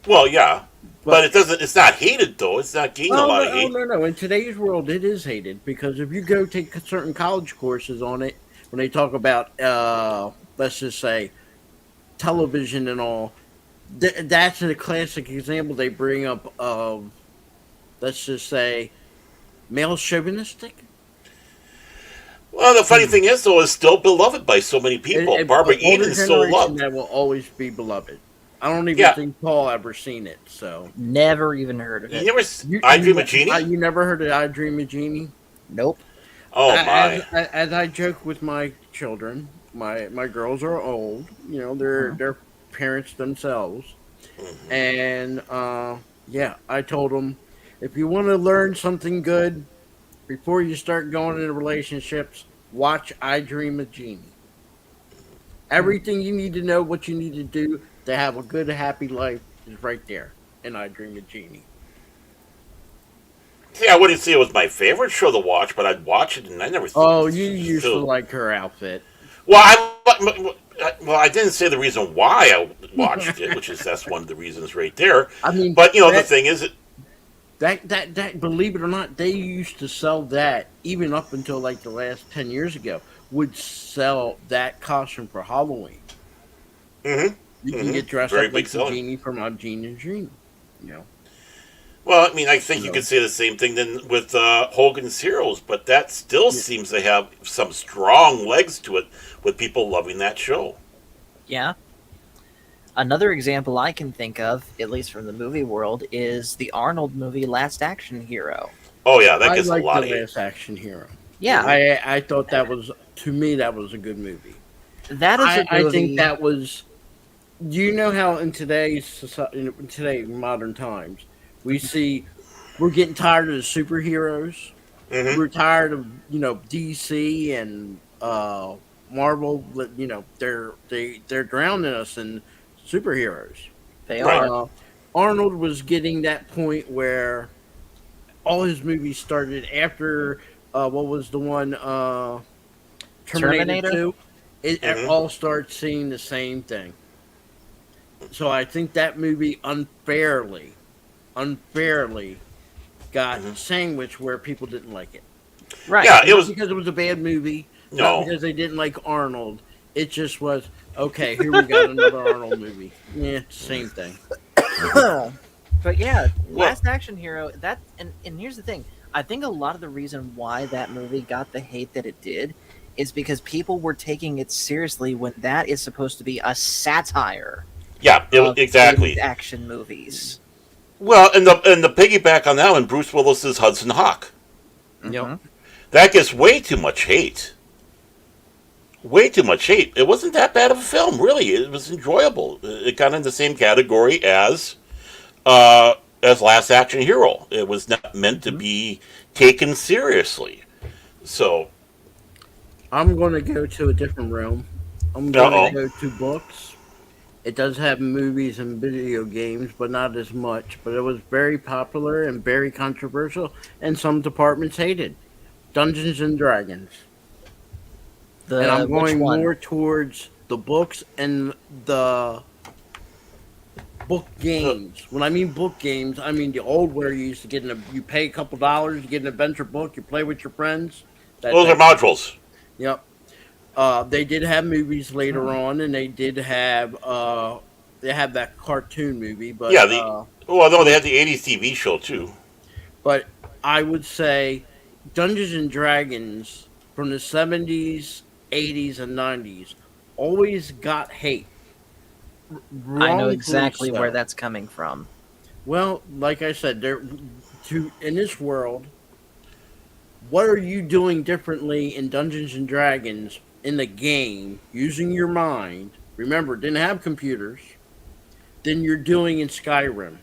Well, yeah, but it doesn't. It's not hated though. It's not getting a lot of hate. No. In today's world, it is hated because if you go take certain college courses on it, when they talk about, let's just say, television and all, that's a classic example they bring up of, let's just say, male chauvinistic. Well, the funny thing is, though, it's still beloved by so many people. Barbara Eden is so loved. That will always be beloved. I don't even think Paul ever seen it. So Never even heard of it. You never. I Dream of Jeannie. You never heard of I Dream of Jeannie? Nope. Oh my! As I joke with my children, my girls are old. They're parents themselves, and I told them if you want to learn something good before you start going into relationships, watch I Dream of Jeannie. Everything you need to know, what you need to do to have a good, happy life is right there in I Dream of Jeannie. See, I wouldn't say it was my favorite show to watch, but I'd watch it, and I never. Oh, you used to like her outfit. Well, I didn't say the reason why I watched it, that's one of the reasons right there. I mean, but the thing is, that believe it or not, they used to sell that even up until like the last 10 years ago. Would sell that costume for Halloween. Mm-hmm. You can get dressed up like the genie from I'm Gene and Jean. Well, I mean, I think you could say the same thing then with Hogan's Heroes, but that still seems to have some strong legs to it with people loving that show. Yeah. Another example I can think of, at least from the movie world, is the Arnold movie Last Action Hero. Oh yeah, that gets a lot of hate. Last Action Hero. Yeah, I thought that was, to me, that was a good movie. That is a movie. I think that was. Do you know how in today's society, in today's modern times, we're getting tired of the superheroes. Mm-hmm. We're tired of DC and Marvel. They're drowning us in superheroes. They are. Arnold was getting that point where all his movies started after what was the one Terminator 2. It all starts seeing the same thing. So I think that movie unfairly got sandwiched where people didn't like it. Right. Yeah, it was because it was a bad movie. No. Not because they didn't like Arnold. It just was, okay, here we got another Arnold movie. Yeah, same thing. But yeah, Last Action Hero, and here's the thing. I think a lot of the reason why that movie got the hate that it did is because people were taking it seriously when that is supposed to be a satire. Yeah, exactly. Action movies. Well, and the piggyback on that one, Bruce Willis's Hudson Hawk. Yep. That gets way too much hate. Way too much hate. It wasn't that bad of a film, really. It was enjoyable. It got in the same category as Last Action Hero. It was not meant to be taken seriously. So, I'm going to go to a different realm. I'm going to go to books. It does have movies and video games, but not as much. But it was very popular and very controversial, and some departments hated. Dungeons and Dragons. And I'm going more towards the books and the book games. When I mean book games, I mean the old where you used to get you pay a couple dollars, you get an adventure book, you play with your friends. Those are modules. Yep. They did have movies later on, and they did have they have that cartoon movie, but Yeah, no, they had the '80s TV show too. but I would say Dungeons and Dragons from the 70s, 80s, and 90s always got hate. I know Wrongfully exactly where so. that's coming from. Well, like I said, in this world, what are you doing differently in Dungeons and Dragons in the game using your mind? Remember, didn't have computers. Than you're doing in Skyrim.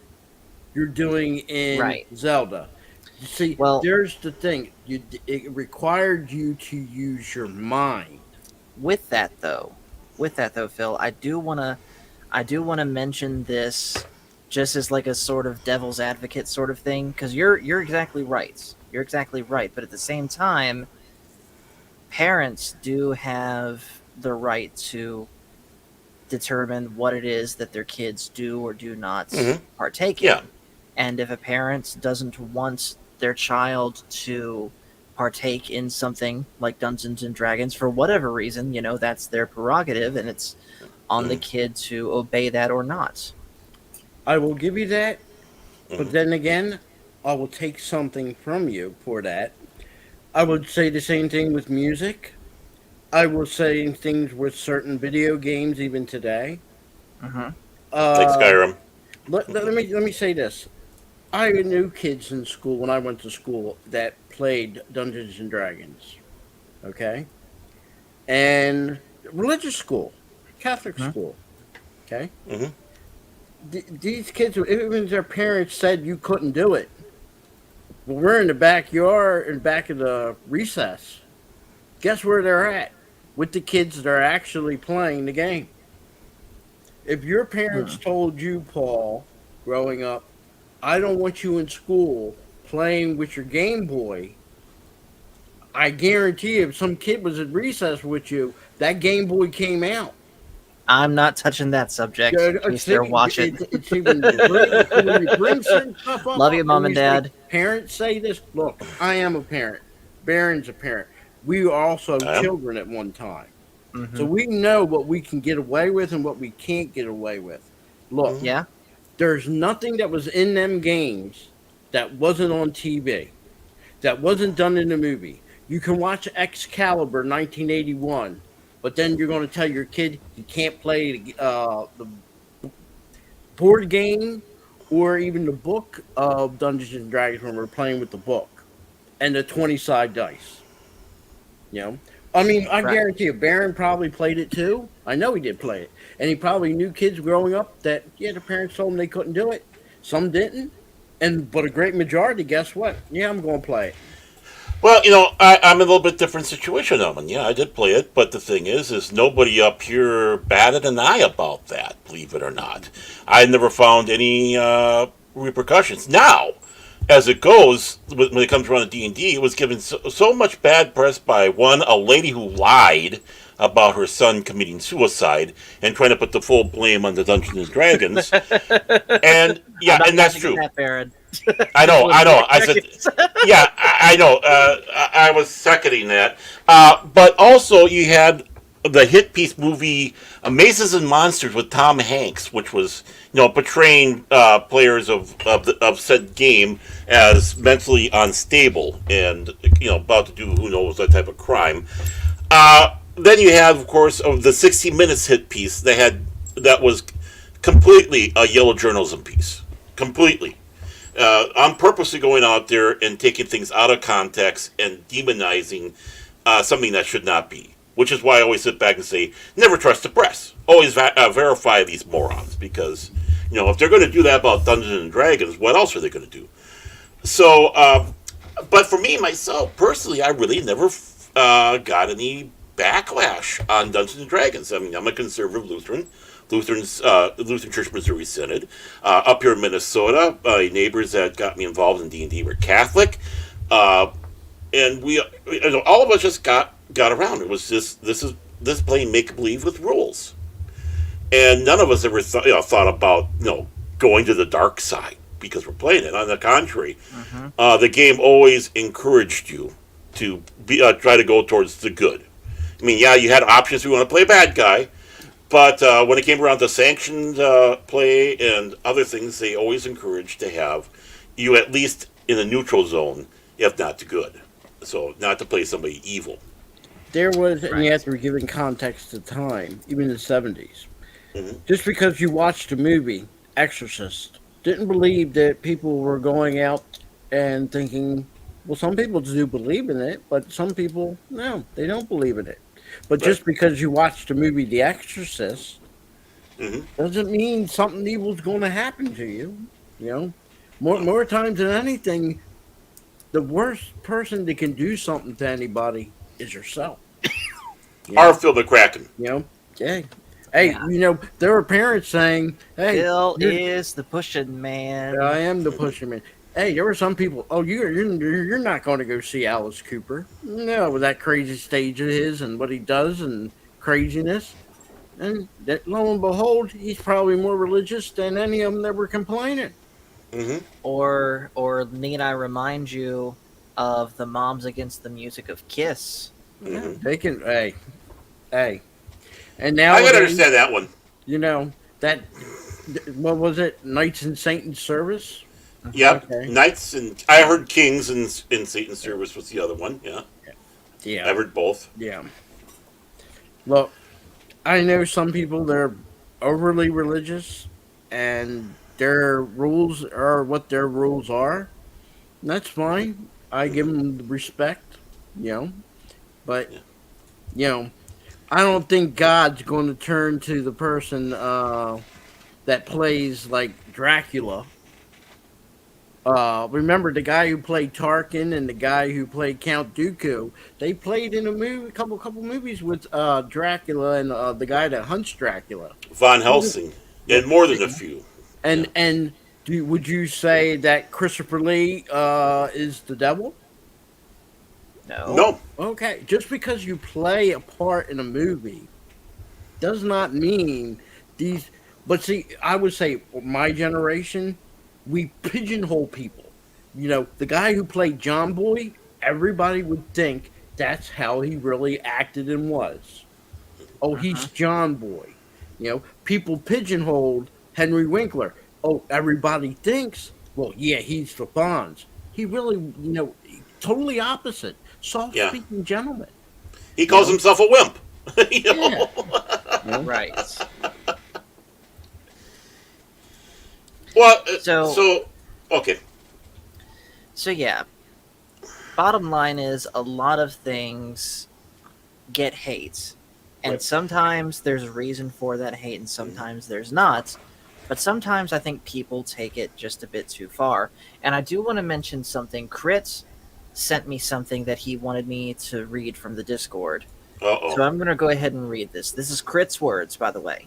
You're doing in Right. Zelda. You see, Well, there's the thing. It required you to use your mind. with that though, Phil, I do want to mention this just as like a sort of devil's advocate sort of thing, because you're exactly right. You're exactly right, but at the same time, parents do have the right to determine what it is that their kids do or do not Hmm. partake Yeah. in. And if a parent doesn't want their child to partake in something like Dungeons and Dragons for whatever reason, that's their prerogative, and it's on the Hmm. kid to obey that or not. I will give you that, but Hmm. then again, I will take something from you for that. I would say the same thing with music. I will say things with certain video games even today. Hmm. Like Uh, Skyrim. let me say this. I knew kids in school when I went to school that played Dungeons and Dragons. Okay, and religious school, Catholic Hmm. school. Okay, Hmm. these kids, even their parents said you couldn't do it. Well, we're in the backyard, in back of the recess. Guess where they're at? With the kids that are actually playing the game. If your parents told you, Paul, growing up, I don't want you in school playing with your Game Boy, I guarantee if some kid was at recess with you, that Game Boy came out. I'm not touching that subject in case they're See, watching. it's even when you bring certain stuff up, Love you, Mom and and you say, Dad. parents say this. Look, I am a parent. Baron's a parent. We were also I am. children at one time. So Hmm. we know what we can get away with and what we can't get away with. Look, Hmm. Yeah. there's nothing that was in them games that wasn't on TV, that wasn't done in the movie. You can watch Excalibur 1981, but then you're going to tell your kid you can't play the board game or even the book of Dungeons and Dragons when we're playing with the book and the 20 side dice. You know, I mean, I Right. guarantee you, Baron probably played it too. I know he did play it, and he probably knew kids growing up that yeah, the parents told them they couldn't do it. Some didn't, and but a great majority, guess what? Yeah, I'm going to play it. Well, I'm in a little bit different situation now, and yeah, I did play it, but the thing is nobody up here batted an eye about that. Believe it or not, I never found any repercussions. Now, as it goes, when it comes around to D&D, it was given so much bad press by a lady who lied about her son committing suicide and trying to put the full blame on the Dungeons and Dragons. And I'm yeah, not and that's touching true. that, Baron. I Just know, wanna I make know. I said, sure. yeah, I know. I was seconding that. But also, you had the hit piece movie Mazes and Monsters with Tom Hanks, which was portraying players of said game as mentally unstable and about to do who knows what type of crime. Then you have, of course, of the 60 Minutes hit piece. That was completely a yellow journalism piece, completely on purposely going out there and taking things out of context and demonizing something that should not be. Which is why I always sit back and say, never trust the press. Always verify these morons because if they're going to do that about Dungeons and Dragons, what else are they going to do? So, but for me myself personally, I really never got any backlash on Dungeons and Dragons. I mean, I'm a conservative Lutheran. Lutheran Church Missouri Synod. Up here in Minnesota, my neighbors that got me involved in D&D were Catholic, uh, and all of us just got around. It was just this playing make believe with rules, and none of us ever thought about going to the dark side because we're playing it. On the contrary, Hmm. the game always encouraged you to try to go towards the good. I mean, yeah, you had options if you want to play a bad guy, But when it came around to sanctioned play and other things, they always encouraged to have you at least in a neutral zone, if not to good. So not to play somebody evil. There was, and you Right. have to be given context to time, even in the 70s. Mm-hmm. Just because you watched a movie, Exorcist, didn't believe that people were going out and thinking, well, some people do believe in it, but some people, no, they don't believe in it. But Right. just because you watched the movie The Exorcist Mm-hmm. doesn't mean something evil's going to happen to you. You know, more times than anything, the worst person that can do something to anybody is yourself. You Or know, Phil the Kraken. you know, hey, hey, Yeah. there were parents saying, "Hey, Bill you're, is the pushing I man. am the pusherman." Hey, there were some people. Oh, you're not going to go see Alice Cooper. No, with that crazy stage of his and what he does and craziness. And that, lo and behold, he's probably more religious than any of them that were complaining. Mm-hmm. Or need I remind you of the Moms Against the Music of Kiss? Yeah, Mm-hmm. they can. Hey. And I can nowadays, understand that one. that what was it? Knights in Satan's service. Yep. Okay. Knights and I heard Kings in Satan's Service was the other one. Yeah, Yeah. I've heard both. Yeah. Look, I know some people they're overly religious, and their rules are what their rules are. And that's fine. I give Mm-hmm. them the respect. You know, but Yeah. you know, I don't think God's going to turn to the person that plays like Dracula. Remember the guy who played Tarkin and the guy who played Count Dooku? They played in a movie, couple movies with Dracula and the guy that hunts Dracula. Von Helsing Yeah, and more than a few. Yeah. and would you say that Christopher Lee is the devil? No. No. Okay, just because you play a part in a movie does not mean these. But see, I would say my generation, we pigeonhole people. The guy who played John Boy, everybody would think that's how he really acted and was. Oh, Hmm. he's John Boy. People pigeonholed Henry Winkler. Oh, everybody thinks, well, yeah, he's the Fonz. He really, totally opposite. Soft Yeah. speaking gentleman. He You calls know, himself a wimp. you yeah. know. You know? Right. Well, So so okay. so yeah. Bottom line is a lot of things get hate. And Right. sometimes there's a reason for that hate and sometimes there's not. But sometimes I think people take it just a bit too far. And I do want to mention something. Crit sent me something that he wanted me to read from the Discord. Uh So oh. I'm going to go ahead and read this. This is Crit's words, by the way.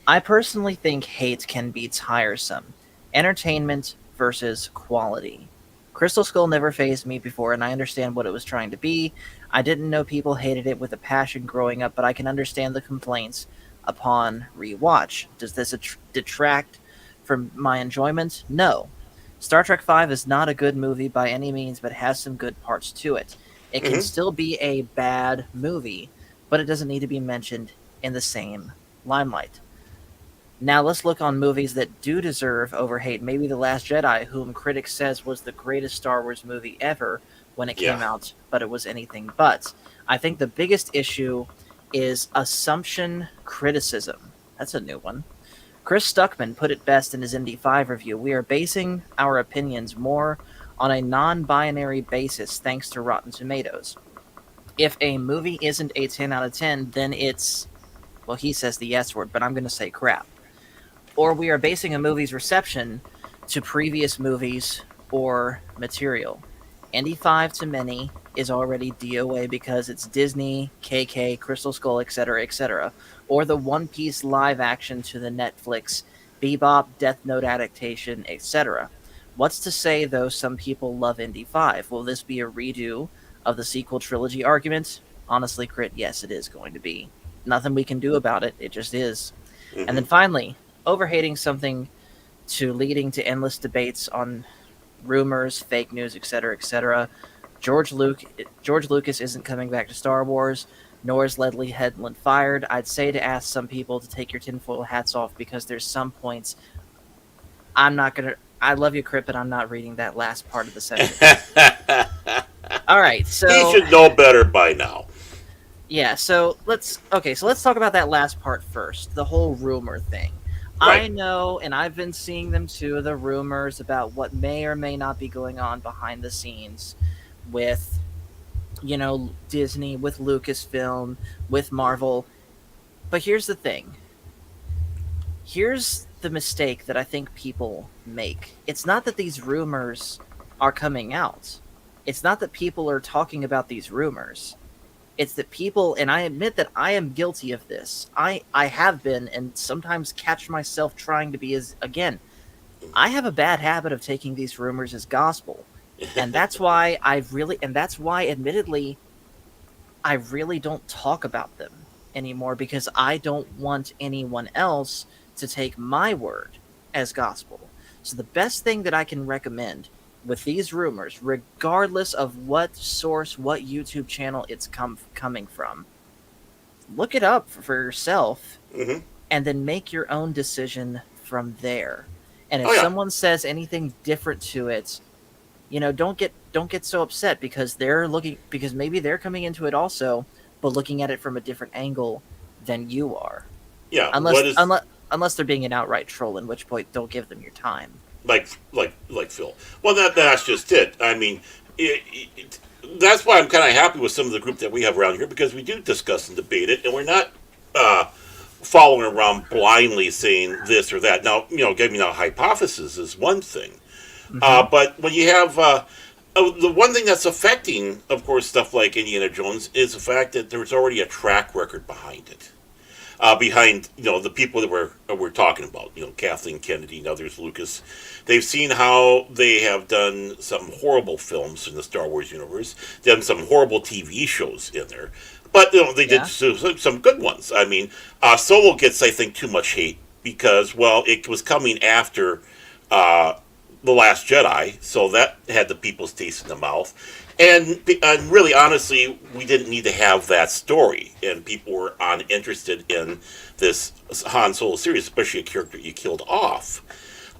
I personally think hate can be tiresome. Entertainment versus quality. Crystal Skull never fazed me before, and I understand what it was trying to be. I didn't know people hated it with a passion growing up, but I can understand the complaints upon rewatch. Does this detract from my enjoyment? No. Star Trek V is not a good movie by any means, but has some good parts to it. It can Mm-hmm. still be a bad movie, but it doesn't need to be mentioned in the same limelight. Now let's look on movies that do deserve overhate. Maybe The Last Jedi, whom critics says was the greatest Star Wars movie ever when it came Yeah. out, but it was anything but. I think the biggest issue is assumption criticism. That's a new one. Chris Stuckman put it best in his Indy 5 review. We are basing our opinions more on a non-binary basis thanks to Rotten Tomatoes. If a movie isn't a 10 out of 10, then it's, well, he says the S word, but I'm going to say crap. Or we are basing a movie's reception to previous movies or material. Indy 5 to many is already DOA because it's Disney, KK, Crystal Skull, etc., etc., or the One Piece live action to the Netflix Bebop, Death Note adaptation, etc. What's to say, though, some people love Indy 5? Will this be a redo of the sequel trilogy argument? Honestly, Crit, yes, it is going to be. Nothing we can do about it. It just is. And Mm-hmm. then finally, overhating something to leading to endless debates on rumors, fake news, etc., etc. George Lucas isn't coming back to Star Wars. nor is Ledley Headland fired. I'd say to ask some people to take your tinfoil hats off because there's some points I'm not gonna. I love you, Crip, but I'm not reading that last part of the sentence. All right, He so should know better by now. yeah, so let's talk about that last part first. The whole rumor thing. I Right. know, and I've been seeing them too. The rumors about what may or may not be going on behind the scenes with, Disney, with Lucasfilm, with Marvel. But here's the thing. Here's the mistake that I think people make. It's not that these rumors are coming out. It's not that people are talking about these rumors. It's that people, and I admit that I am guilty of this. I have been, and sometimes catch myself trying to be again, I have a bad habit of taking these rumors as gospel. And that's why admittedly, I really don't talk about them anymore because I don't want anyone else to take my word as gospel. So the best thing that I can recommend with these rumors, regardless of what source, what YouTube channel it's coming from, look it up for yourself Mm-hmm. and then make your own decision from there. And if Oh, yeah. someone says anything different to it, don't get so upset because because maybe they're coming into it also, but looking at it from a different angle than you are. Yeah. Unless What is unless they're being an outright troll, in which point don't give them your time. like Phil? Well, that's just it. I mean, that's why I'm kind of happy with some of the group that we have around here because we do discuss and debate it, and we're not following around blindly saying this or that. Now, giving a hypothesis is one thing, but when you have the one thing that's affecting, of course, stuff like Indiana Jones is the fact that there's already a track record behind it. Behind the people that we're talking about, Kathleen Kennedy and others, Lucas, they've seen how they have done some horrible films in the Star Wars universe, done some horrible TV shows in there, but they did some good ones. I mean, Solo gets, I think, too much hate because it was coming after the Last Jedi, so that had the people's taste in the mouth. And really, honestly, we didn't need to have that story, and people were uninterested in this Han Solo series, especially a character you killed off.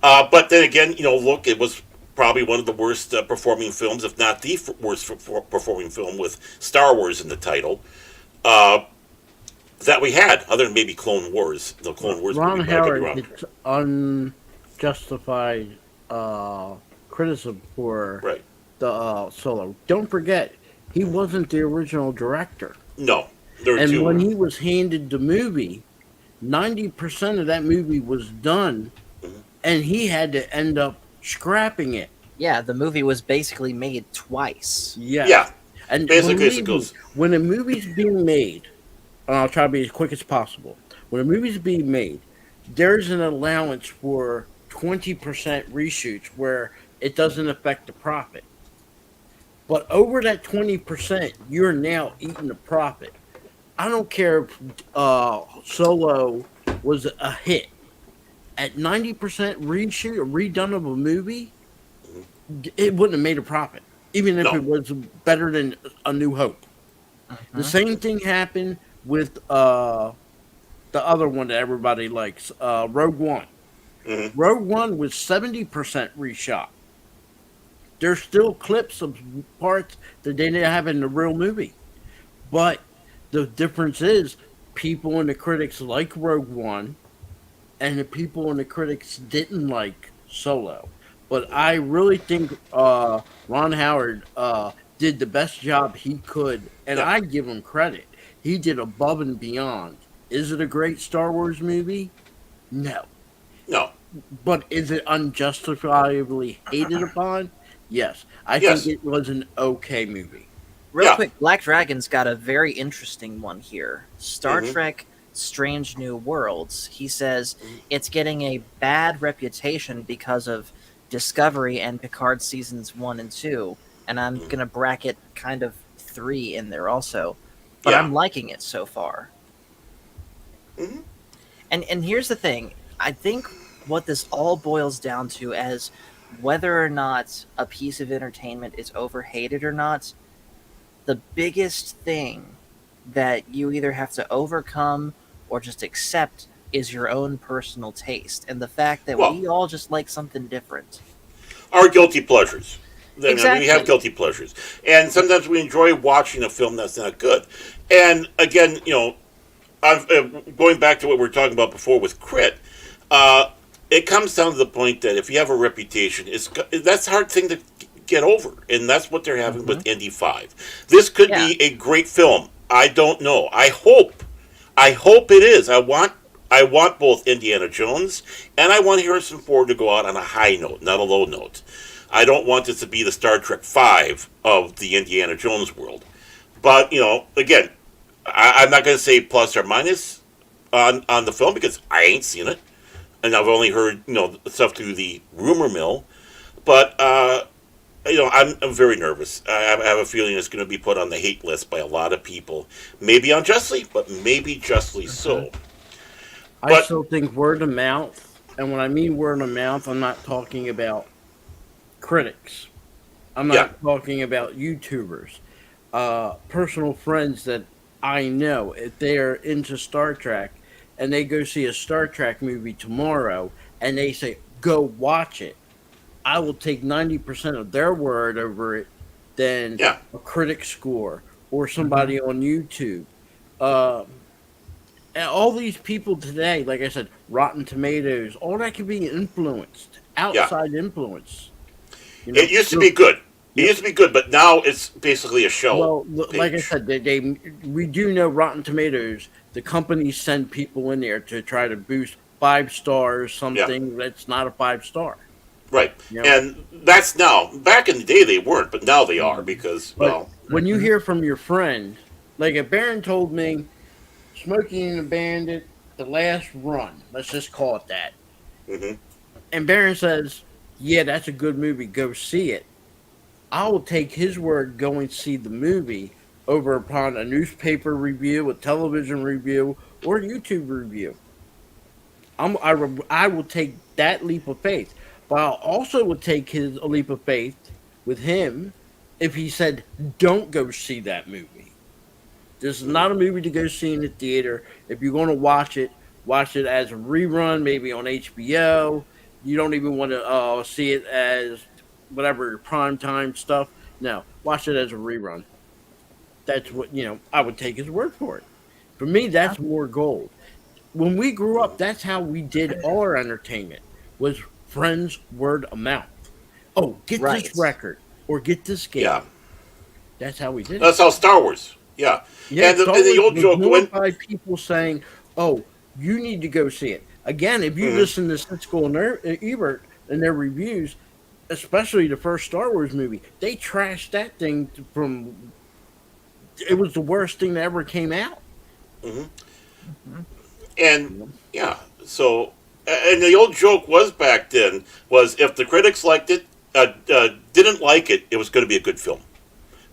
But then again, look, it was probably one of the worst performing films, if not the worst performing film with Star Wars in the title that we had, other than maybe Clone Wars. The Clone Wars Ron movie, Howard gets unjustified criticism for right. the Solo. Don't forget, he wasn't the original director. No, there were And two. when he was handed the movie, 90% of that movie was done, and he had to end up scrapping it. Yeah, the movie was basically made twice. Yes. Yeah, And basically as it believe goes. me, when a movie's being made, and I'll try to be as quick as possible. When a movie's being made, there's an allowance for 20% reshoots where it doesn't affect the profit. But over that 20%, you're now eating the profit. I don't care if Solo was a hit. At 90% reshoot or redone of a movie, it wouldn't have made a profit, even if No. it was better than A New Hope. The same thing happened with the other one that everybody likes, Rogue One. Mhm. Rogue One was 70% reshot. There's still clips of parts that they didn't have in the real movie. But the difference is people and the critics like Rogue One, and the people and the critics didn't like Solo. But I really think Ron Howard did the best job he could, and Yeah. I give him credit. He did above and beyond. Is it a great Star Wars movie? No. No. But is it unjustifiably hated upon? Yes. I Yes. think it was an okay movie. Real Yeah. quick, Black Dragon's got a very interesting one here. Star Mhm. Trek Strange New Worlds. He says it's getting a bad reputation because of Discovery and Picard seasons 1 and 2. And I'm going to bracket kind of 3 in there also. But Yeah. I'm liking it so far. Mhm. And here's the thing. I think what this all boils down to as whether or not a piece of entertainment is overhated or not, the biggest thing that you either have to overcome or just accept is your own personal taste, and the fact that Well, we all just like something different. our guilty pleasures. I mean, we have Exactly. guilty pleasures, and sometimes we enjoy watching a film that's not good. And again, going back to what we were talking about before with Crit, uh, it comes down to the point that if you have a reputation, that's a hard thing to get over, and that's what they're having Hmm. with Indy Five. This could Yeah. be a great film. I don't know. I hope it is. I want both Indiana Jones and I want Harrison Ford to go out on a high note, not a low note. I don't want this to be the Star Trek Five of the Indiana Jones world. But again, I'm not going to say plus or minus on the film because I ain't seen it, and I've only heard stuff through the rumor mill. But I'm very nervous. I have a feeling it's going to be put on the hate list by a lot of people. Maybe unjustly, but maybe justly so. I But still think word of mouth, and when I mean word of mouth, I'm not talking about critics. I'm yeah, not talking about YouTubers. Personal friends that I know, if they are into Star Trek and they go see a Star Trek movie tomorrow and they say, go watch it, I will take 90% of their word over it than yeah, a critic score or Hmm. somebody on YouTube. Um, and all these people today, like I said, Rotten Tomatoes, all that can be influenced, yeah. outside influence. You It know, used to be good. It yep. used to be good, but now it's basically a show Well, like I page. said, we do know Rotten Tomatoes. The companies send people in there to try to boost 5 stars, Yeah, something that's not a 5 star. right. You know, And that's now. Back in the day, they weren't, but now they are Mhm. because, But well, when you Hmm. hear from your friend, like if Baron told me, Smokey and the Bandit, the last run, let's just call it that, hmm and Baron says, "Yeah, that's a good movie. Go see it." I will take his word going to see the movie over upon a newspaper review, a television review, or a YouTube review. I will take that leap of faith, but I also would take his a leap of faith with him if he said, "Don't go see that movie. This is hmm not a movie to go see in the theater. If you're going to watch it as a rerun, maybe on HBO. You don't even want to see it as whatever prime time stuff. No, watch it as a rerun. That's what I would take his word for it. For me, that's more gold. When we grew up, that's how we did all our entertainment was friends word of mouth. Oh, get this Right. record or get this yeah. game. That's how we did it. That's how Star Wars. Yeah, Yeah, and Star the Wars old was joke more when. by people saying, "Oh, you need to go see it." Again, if you hmm listen to Siskel and Ebert and their reviews, especially the first Star Wars movie, they trashed that thing from. It was the worst thing that ever came out. hmm Hmm. And yeah, so and the old joke was back then was if the critics liked it, didn't like it, it was going to be a good film.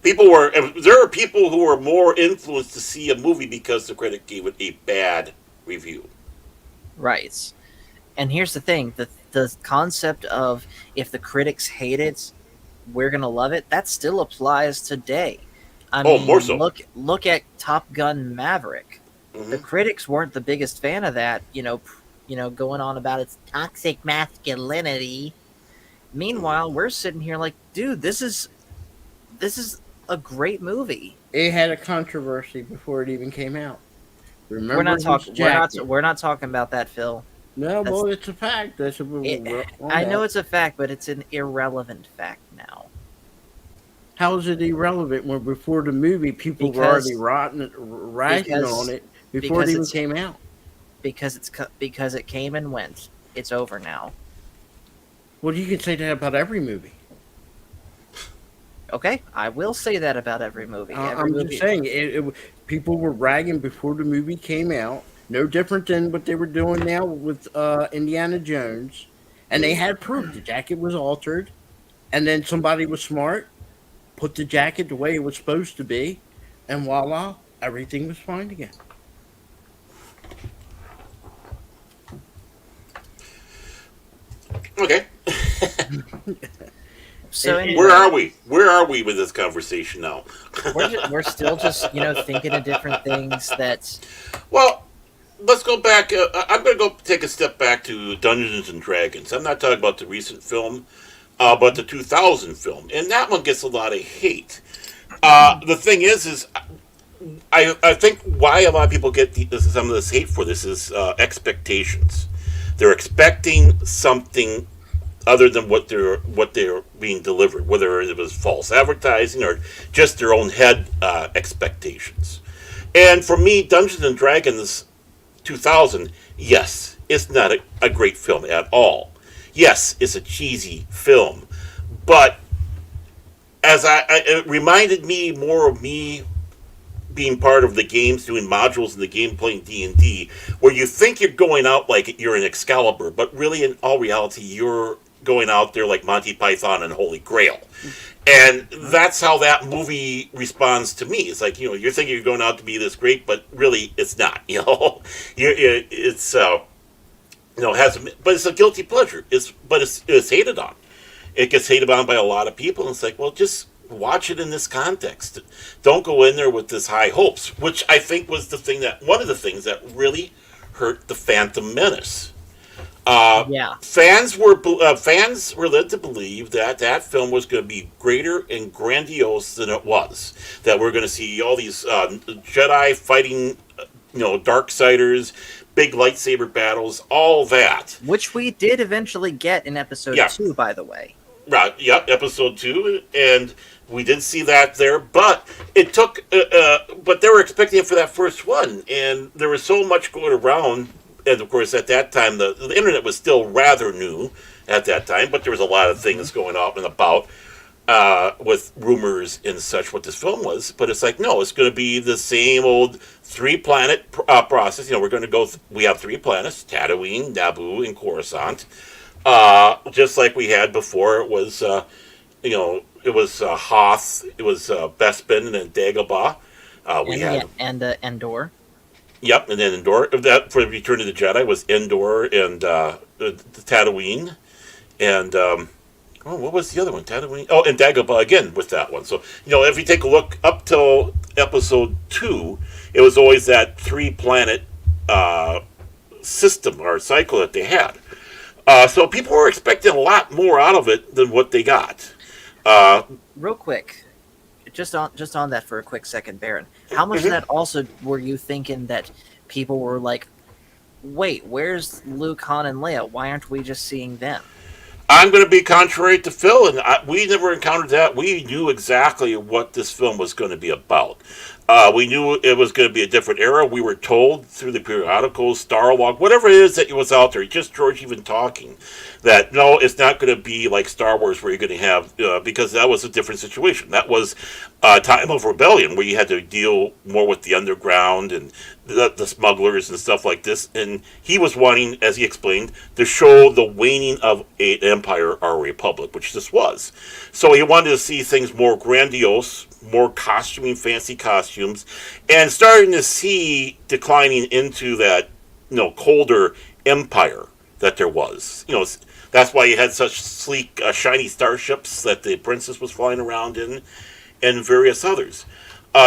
There are people who were more influenced to see a movie because the critic gave it a bad review. Right. And here's the thing: the concept of if the critics hate it, we're gonna love it. That still applies today. I Oh, more mean, so. look at Top Gun Maverick. The hmm critics weren't the biggest fan of that. Going on about its toxic masculinity. Meanwhile, we're sitting here like, dude, this is a great movie. It had a controversy before it even came out. We're Remember not his talking. We're not. jacket? We're not talking about that, Phil. No, That's well, it's a fact. That's what it. we're on I know that. it's a fact, but it's an irrelevant fact now How is it irrelevant when before the movie people were already because rotting, ragging on because it before it because even it's came out? because it came and went. It's over now. Well, you can say that about every movie. Okay, I will say that about every movie. Every I'm just movie. saying, people were ragging before the movie came out. No different than what they were doing now with Indiana Jones, and they had proof the jacket was altered, and then somebody was smart, put the jacket the way it was supposed to be, and voila, everything was fine again. Okay. So Where anyway, are we? Where are we with this conversation now? we're still just thinking of different things that. Well, let's go back. I'm going to go take a step back to Dungeons and Dragons. I'm not talking about the recent film, but the 2000 film, and that one gets a lot of hate. The thing is I think why a lot of people get some of this hate for this is expectations. They're expecting something other than what they're being delivered, whether it was false advertising or just their own head expectations. And for me, Dungeons and Dragons 2000, yes, it's not a great film at all. Yes, it's a cheesy film, but it reminded me more of me being part of the games, doing modules in the game, playing D&D, where you think you're going out like you're an Excalibur, but really in all reality, you're going out there like Monty Python and Holy Grail. And that's how that movie responds to me. It's like, you're thinking you're going out to be this great, but really it's not, it's, but it's a guilty pleasure. It's hated on. It gets hated on by a lot of people, and it's like, well, just watch it in this context. Don't go in there with this high hopes, which I think was one of the things that really hurt the Phantom Menace. Yeah. Fans were led to believe that film was going to be greater and grandiose than it was. That we're going to see all these Jedi fighting, Darksiders, big lightsaber battles, all that. Which we did eventually get in episode 2, by the way. Right. Yep. Episode 2, and we did see that there, but it took. But they were expecting it for that first one, and there was so much going around. And of course, at that time, the internet was still rather new at that time, but there was a lot of things going on and about with rumors and such what this film was. But it's like, no, it's going to be the same old 3-planet process. We're going to go. We have 3 planets: Tatooine, Naboo, and Coruscant. Just like we had before. It was, it was Hoth, it was Bespin, and then Dagobah. Endor. Yep, and then Endor. That for Return of the Jedi was Endor and the Tatooine, and what was the other one? Tatooine. Oh, and Dagobah again with that one. So if you take a look up till Episode 2, it was always that 3-planet system or cycle that they had. So people were expecting a lot more out of it than what they got. Real quick, just on that for a quick second, Baron. How much of that also were you thinking that people were like, wait, where's Luke, Han, and Leia? Why aren't we just seeing them? I'm going to be contrary to Phil, and we never encountered that. We knew exactly what this film was going to be about. We knew it was going to be a different era. We were told through the periodicals, Starlog, whatever it is that was out there, just George even talking, that no, it's not going to be like Star Wars where you're going to have, because that was a different situation. That was a time of rebellion where you had to deal more with the underground and the smugglers and stuff like this. And he was wanting, as he explained, to show the waning of an empire or a republic, which this was. So he wanted to see things more grandiose, more costuming, fancy costumes, and starting to see declining into that, colder empire that there was. That's why you had such sleek, shiny starships that the princess was flying around in, and various others.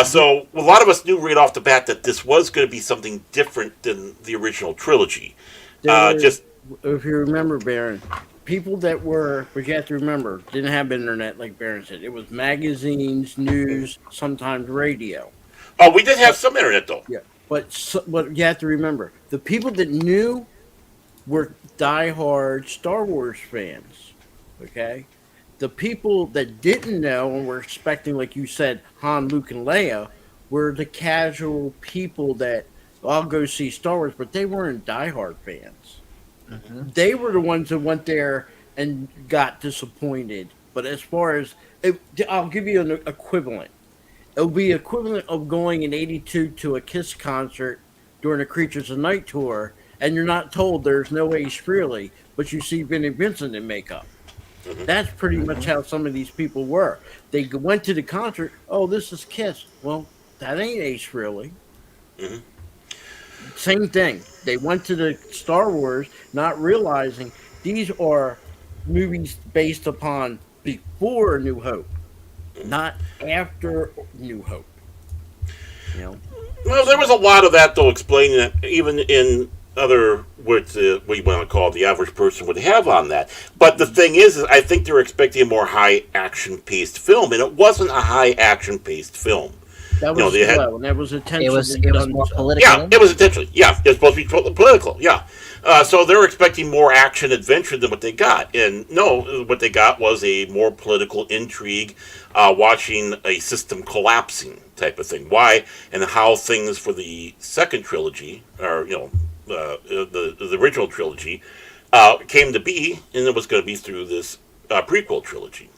So a lot of us knew right off the bat that this was going to be something different than the original trilogy. If you remember, Baron, people that were, but you have to remember, didn't have internet like Baron said. It was magazines, news, sometimes radio. Oh, we did have some internet though. Yeah, but you have to remember, the people that knew were diehard Star Wars fans. Okay, the people that didn't know and were expecting, like you said, Han, Luke, and Leia, were the casual people that I'll go see Star Wars, but they weren't diehard fans. Mm-hmm. They were the ones that went there and got disappointed. But as far as I'll give you an equivalent. It'll be equivalent of going in '82 to a Kiss concert during a Creatures of Night tour, and you're not told there's no Ace Frehley, but you see Vinnie Vincent in makeup. Mm-hmm. That's pretty much how some of these people were. They went to the concert. Oh, this is Kiss. Well, that ain't Ace Frehley. Mm-hmm. Same thing. They went to the Star Wars not realizing these are movies based upon before New Hope, not after New Hope. You know, Well, there was a lot of that, though, explaining that even in other what we want to call the average person would have on that. But the thing is I think they were expecting a more high action paced film, and it wasn't a high action paced film. that You know, was they had slow, and that was intentionally It was done more so. political. yeah, it was intentionally. Yeah, it was supposed to be political. Yeah, so they were expecting more action adventure than what they got, and no, what they got was a more political intrigue, watching a system collapsing type of thing. Why and how things for the second trilogy, or the original trilogy, came to be, and it was going to be through this prequel trilogy.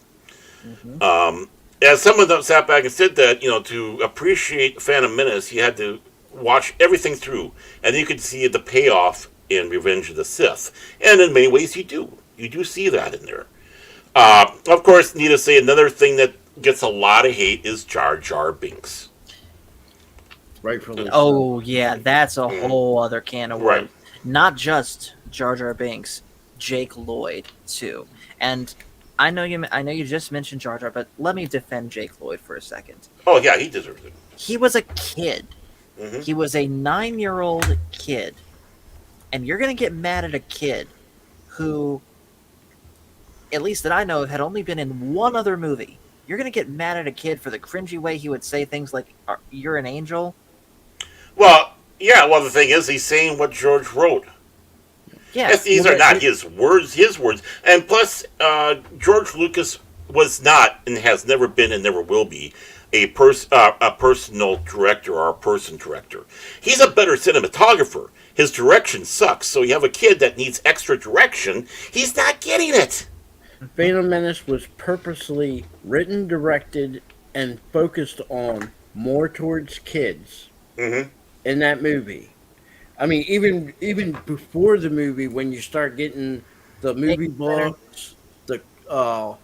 Mm-hmm. As someone that sat back and said that, to appreciate Phantom Menace, you had to watch everything through, and you could see the payoff in Revenge of the Sith. And in many ways, you do. You do see that in there. Of course, need to say another thing that gets a lot of hate is Jar Jar Binks. Rightfully so. Oh yeah, that's a whole other can of worms. Right. Not just Jar Jar Binks, Jake Lloyd too. And I know you just mentioned Jar Jar, but let me defend Jake Lloyd for a second. Oh yeah, he deserves it. He was a kid. Mm-hmm. He was a 9-year-old kid. And you're going to get mad at a kid who, at least that I know of, had only been in one other movie. You're going to get mad at a kid for the cringy way he would say things like, "You're an angel." Well, yeah. Well, the thing is, he's saying what George wrote. Yeah. Yes, these are not his words. His words, and plus, George Lucas was not, and has never been, and never will be, a personal director or a person director. He's a better cinematographer. His direction sucks. So you have a kid that needs extra direction. He's not getting it. Phantom Menace was purposely written, directed, and focused on more towards kids Mm-hmm. in that movie. I mean, even before the movie, when you start getting the movie books, uh,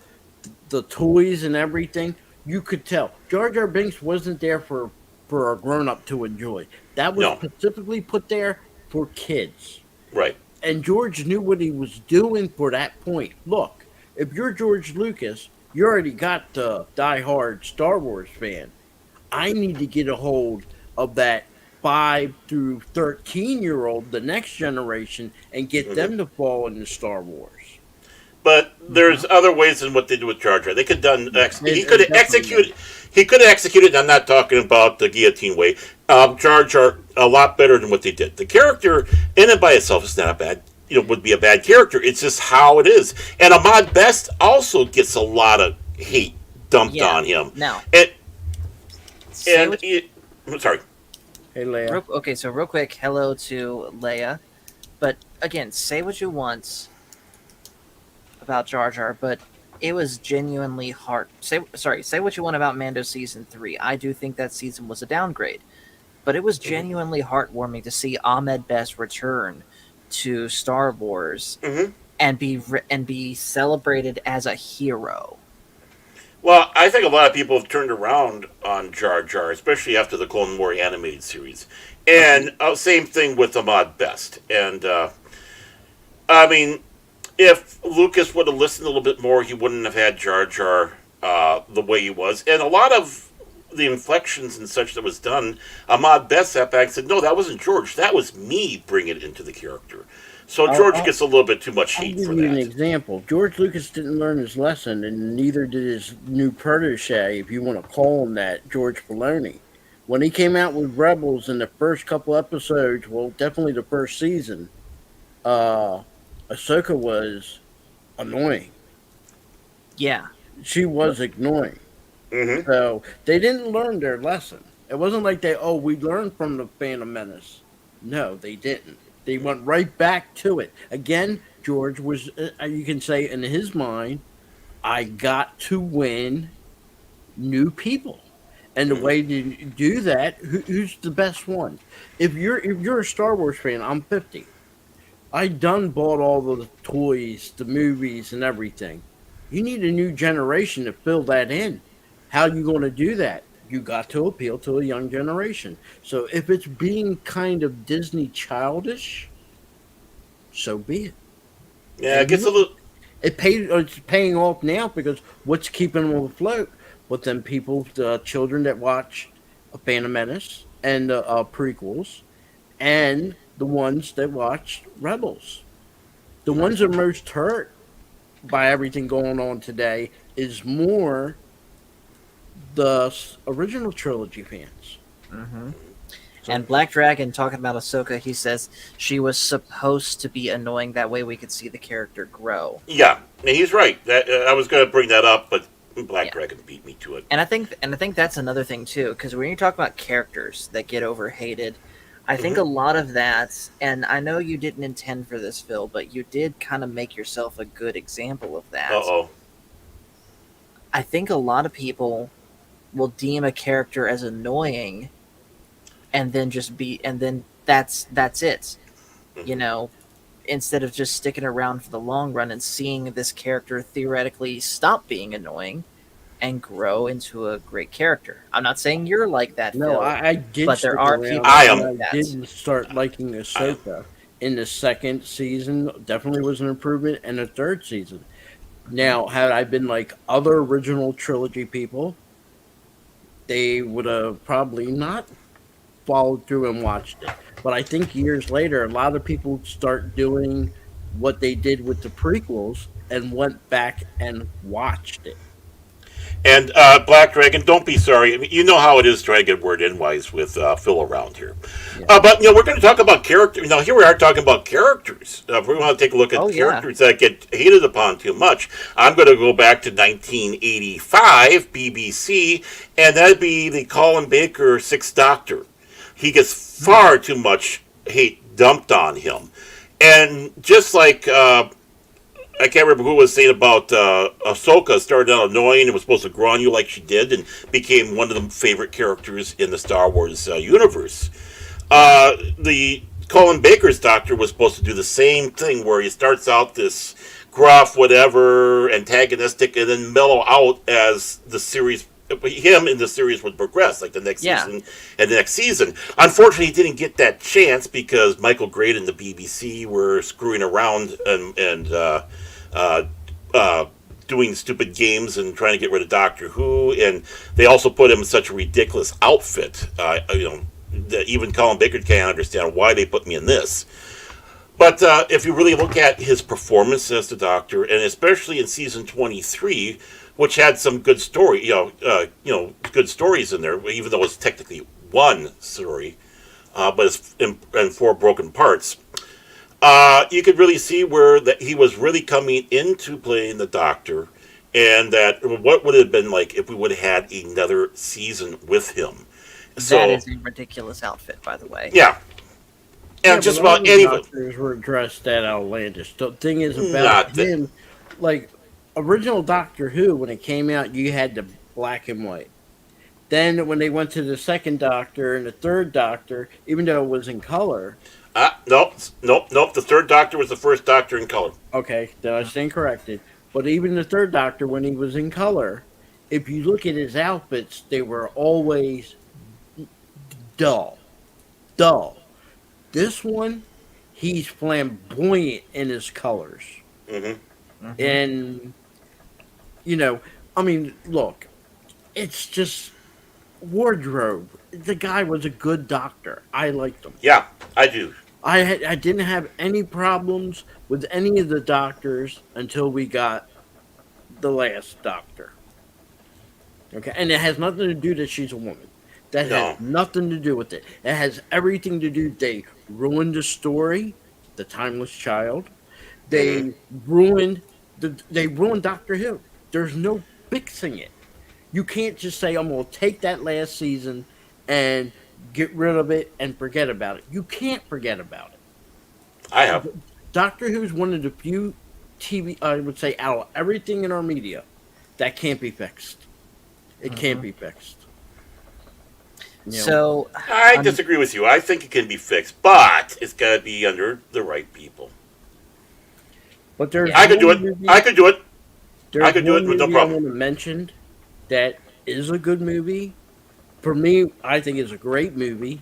the toys and everything, you could tell Jar Jar Binks wasn't there for a grown up to enjoy. That was No. specifically put there for kids. Right. And George knew what he was doing for that point. Look, if you're George Lucas, you already got the diehard Star Wars fan. I need to get a hold of that 5 through 13-year-old, the next generation, and get them to fall into Star Wars. But there's other ways in what they do with Jar Jar. They could have done. He could have definitely executed. He could have executed. I'm not talking about the guillotine way. Jar Jar a lot better than what they did. The character in and by itself is not a bad. Would be a bad character. It's just how it is. And Ahmad Best also gets a lot of hate dumped on him. Now, I'm sorry. Hey, Leia. Okay, so real quick, hello to Leia. But again, say what you want about Jar Jar, but it was genuinely hard. Say what you want about Mando season 3. I do think that season was a downgrade, but it was genuinely heartwarming to see Ahmed Best return to Star Wars and be celebrated as a hero. Well, I think a lot of people have turned around on Jar Jar, especially after the Clone War animated series. And same thing with Ahmad Best. And, I mean, if Lucas would have listened a little bit more, he wouldn't have had Jar Jar the way he was. And a lot of the inflections and such that was done, Ahmad Best sat back and said, no, that wasn't George. That was me bringing it into the character. So George gets a little bit too much heat for I'll give you an that. example. George Lucas didn't learn his lesson, and neither did his new protege, if you want to call him that, George Filoni. When he came out with Rebels in the first couple episodes, well, definitely the first season, Ahsoka was annoying. Yeah. She was ignoring. Mm-hmm. So they didn't learn their lesson. It wasn't like we learned from the Phantom Menace. No, they didn't. They went right back to it. Again, George was, you can say in his mind, I got to win new people. And the way to do that, who's the best one? If you're a Star Wars fan, I'm 50. I done bought all the toys, the movies, and everything. You need a new generation to fill that in. How you going to do that? You got to appeal to a young generation. So if it's being kind of Disney childish, so be it. Yeah, it gets a little. It's paying off now because what's keeping them afloat? But then people, the children that watch Phantom Menace and the prequels, and the ones that watch Rebels. The ones that are most hurt by everything going on today is more the original trilogy fans. And Black Dragon, talking about Ahsoka, he says she was supposed to be annoying. That way we could see the character grow. Yeah, and he's right. That I was going to bring that up, but Black Dragon beat me to it. And I think that's another thing too, because when you talk about characters that get overhated, I think a lot of that, and I know you didn't intend for this, Phil, but you did kind of make yourself a good example of that. I think a lot of people will deem a character as annoying, and then that's it. You know, instead of just sticking around for the long run and seeing this character theoretically stop being annoying and grow into a great character. I'm not saying you're like that, No, Phil, I did. but there are people I like that. Did start liking Ahsoka in the second season. Definitely was an improvement, and the third season. Now, had I been like other original trilogy people, they would have probably not followed through and watched it. But I think years later, a lot of people start doing what they did with the prequels and went back and watched it. And Black Dragon, don't be sorry. I mean, you know how it is trying to get word in-wise with Phil around here. Yeah. But we're going to talk about characters. Now, here we are talking about characters. If we want to take a look at characters that get hated upon too much, I'm going to go back to 1985 BBC, and that'd be the Colin Baker Sixth Doctor. He gets far too much hate dumped on him, and just like. I can't remember who was saying about Ahsoka started out annoying and was supposed to grow on you like she did and became one of the favorite characters in the Star Wars universe. The Colin Baker's Doctor was supposed to do the same thing where he starts out this gruff, whatever, antagonistic, and then mellow out as the series him in the series would progress, like the next season and the next season. Unfortunately, he didn't get that chance because Michael Grade and the BBC were screwing around and doing stupid games and trying to get rid of Doctor Who, and they also put him in such a ridiculous outfit. That even Colin Baker can't understand why they put me in this. But if you really look at his performance as the Doctor, and especially in season 23, which had some good story, good stories in there, even though it's technically one story, but it's in four broken parts. You could really see where that he was really coming into playing the Doctor, and that what would it have been like if we would have had another season with him. So, that is a ridiculous outfit, by the way. Yeah. And just about any doctors were dressed that outlandish. The thing is about him, like original Doctor Who, when it came out, you had the black and white. Then when they went to the second Doctor and the third Doctor, even though it was in color. Nope. The third Doctor was the first Doctor in color. Okay, then I stand corrected. But even the third Doctor, when he was in color, if you look at his outfits, they were always dull. This one, he's flamboyant in his colors. And, look, it's just wardrobe. The guy was a good doctor. I liked him. Yeah, I do. I didn't have any problems with any of the doctors until we got the last Doctor. Okay, and it has nothing to do that she's a woman. That has nothing to do with it. It has everything to do. They ruined the story, The Timeless Child. They ruined Doctor Who. There's no fixing it. You can't just say, I'm going to take that last season and get rid of it and forget about it. You can't forget about it. I have. Doctor Who is one of the few TV, I would say, out of everything in our media that can't be fixed. It can't be fixed. So I disagree with you. I think it can be fixed, but it's got to be under the right people. But there's I could do it. I could do it. I could do it with no problem. I want to mention that is a good movie. For me, I think it's a great movie,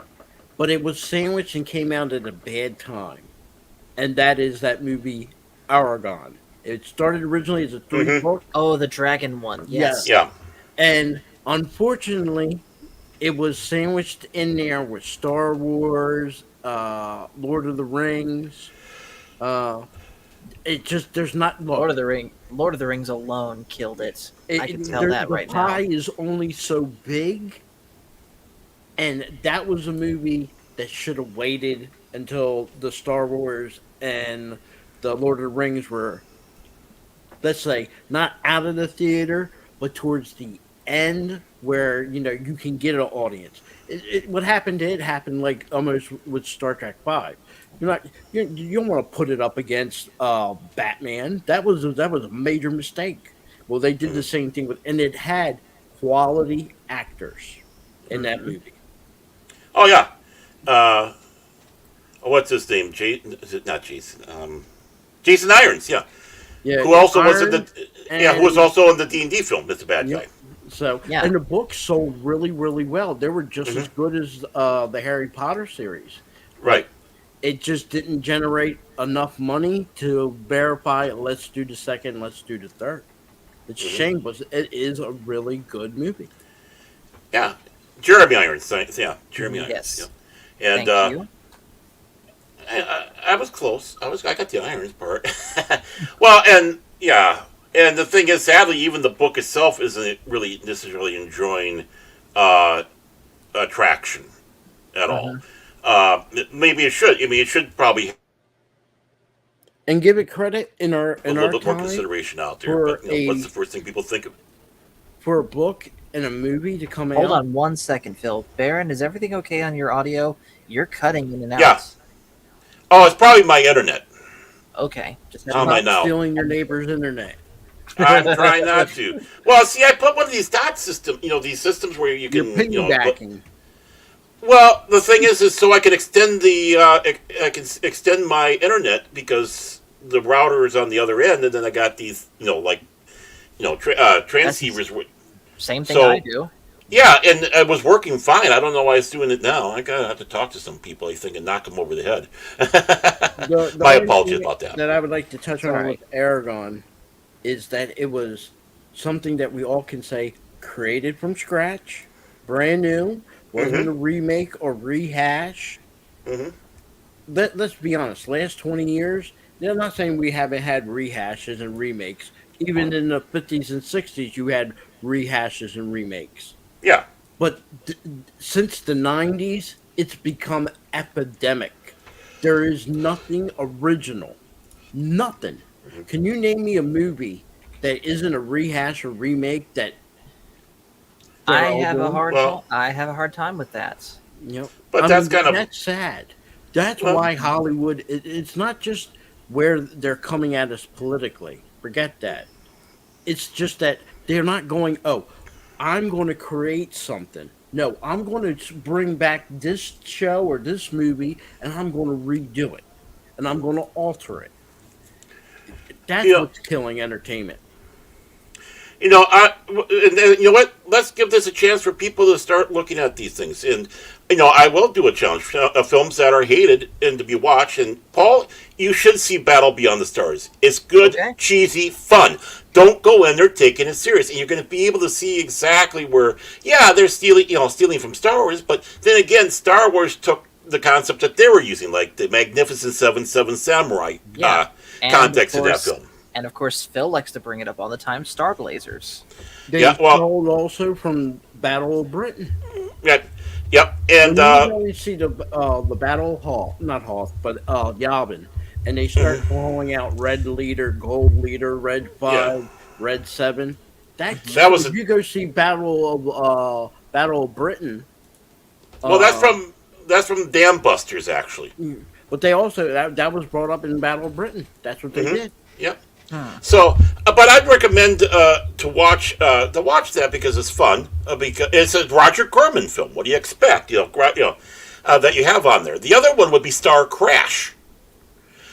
but it was sandwiched and came out at a bad time, and that is that movie Aragon. It started originally as a 3 book. Oh, the dragon one. Yes. Yeah. And unfortunately, it was sandwiched in there with Star Wars, Lord of the Rings. It just there's not look. Lord of the Rings alone killed it. I can tell The that right pie now. is only so big, and that was a movie that should have waited until the Star Wars and the Lord of the Rings were, let's say, not out of the theater, but towards the end where you can get an audience. What happened? It happened like almost with Star Trek Five. You're not you don't want to put it up against Batman. That was a major mistake. Well, they did the same thing with, and it had quality actors in that movie. Oh yeah. What's his name? Not Jason. Jason Irons. Yeah. Yeah, Who also was in Iron the who was also in the D&D film as the bad Yep. guy. So, Yeah. and the books sold really, really well. They were just as good as the Harry Potter series. Right. It just didn't generate enough money to verify. Let's do the second. Let's do the third. It's a shame, but it is a really good movie. Yeah. Jeremy Irons. Yeah. Jeremy Irons. Yes. Yeah. And Thank you. I was close. I got the Irons part. Well, and yeah, and the thing is, sadly, even the book itself isn't really necessarily enjoying attraction at all. Maybe it should. I mean, it should probably And give it credit in a our little bit more time consideration out there. for But what's the first thing people think of? for a book and a movie to come Hold out. on 1 second, Phil. Baron, is everything okay on your audio? You're cutting in and out. Yeah. Oh, it's probably my internet. Okay. Just Oh, my now. Stealing your neighbor's internet. I'm trying not to. Well, see, I put one of these dot system. These systems where you You're can. piggybacking. Well, the thing is so I can extend extend my internet because the router is on the other end, and then I got these, transceivers. Same thing So- I do. Yeah, and it was working fine. I don't know why it's doing it now. I gotta have to talk to some people, I think, and knock them over the head. The My only apologies thing about that. That I would like to touch on all right. with Aragon is that it was something that we all can say created from scratch, brand new, wasn't a remake or rehash. Mhm. Let's be honest, last 20 years, I'm not saying we haven't had rehashes and remakes. Even in the 50s and 60s, you had rehashes and remakes. Yeah. But since the 90s, it's become epidemic. There is nothing original. Nothing. Can you name me a movie that isn't a rehash or remake that I all have a doing? hard time with that. But that's sad. That's Well- why Hollywood. It's not just where they're coming at us politically. Forget that. It's just that they're not going. Oh, I'm going to create something. No, I'm going to bring back this show or this movie, and I'm going to redo it, and I'm going to alter it. That's what's killing entertainment. And then, you know what? Let's give this a chance for people to start looking at these things. And, I will do a challenge. Films that are hated and to be watched. And, Paul, you should see Battle Beyond the Stars. It's good, cheesy, fun. Don't go in there taking it serious. And you're going to be able to see exactly where, they're stealing from Star Wars. But then again, Star Wars took the concept that they were using, like the Magnificent Seven Samurai context of that film. And of course, Phil likes to bring it up all the time. Star Blazers. They stole also from Battle of Britain. Yep. And when you see the Battle Hall, not Hoth, but Yavin, and they start calling out Red Leader, Gold Leader, Red 5, Red 7. That was if you go see Battle of Britain. Well, that's from Dam Busters, actually. But they also that was brought up in Battle of Britain. That's what they did. Yep. So, but I'd recommend to watch that because it's fun. Because it's a Roger Corman film. What do you expect? That you have on there. The other one would be Star Crash.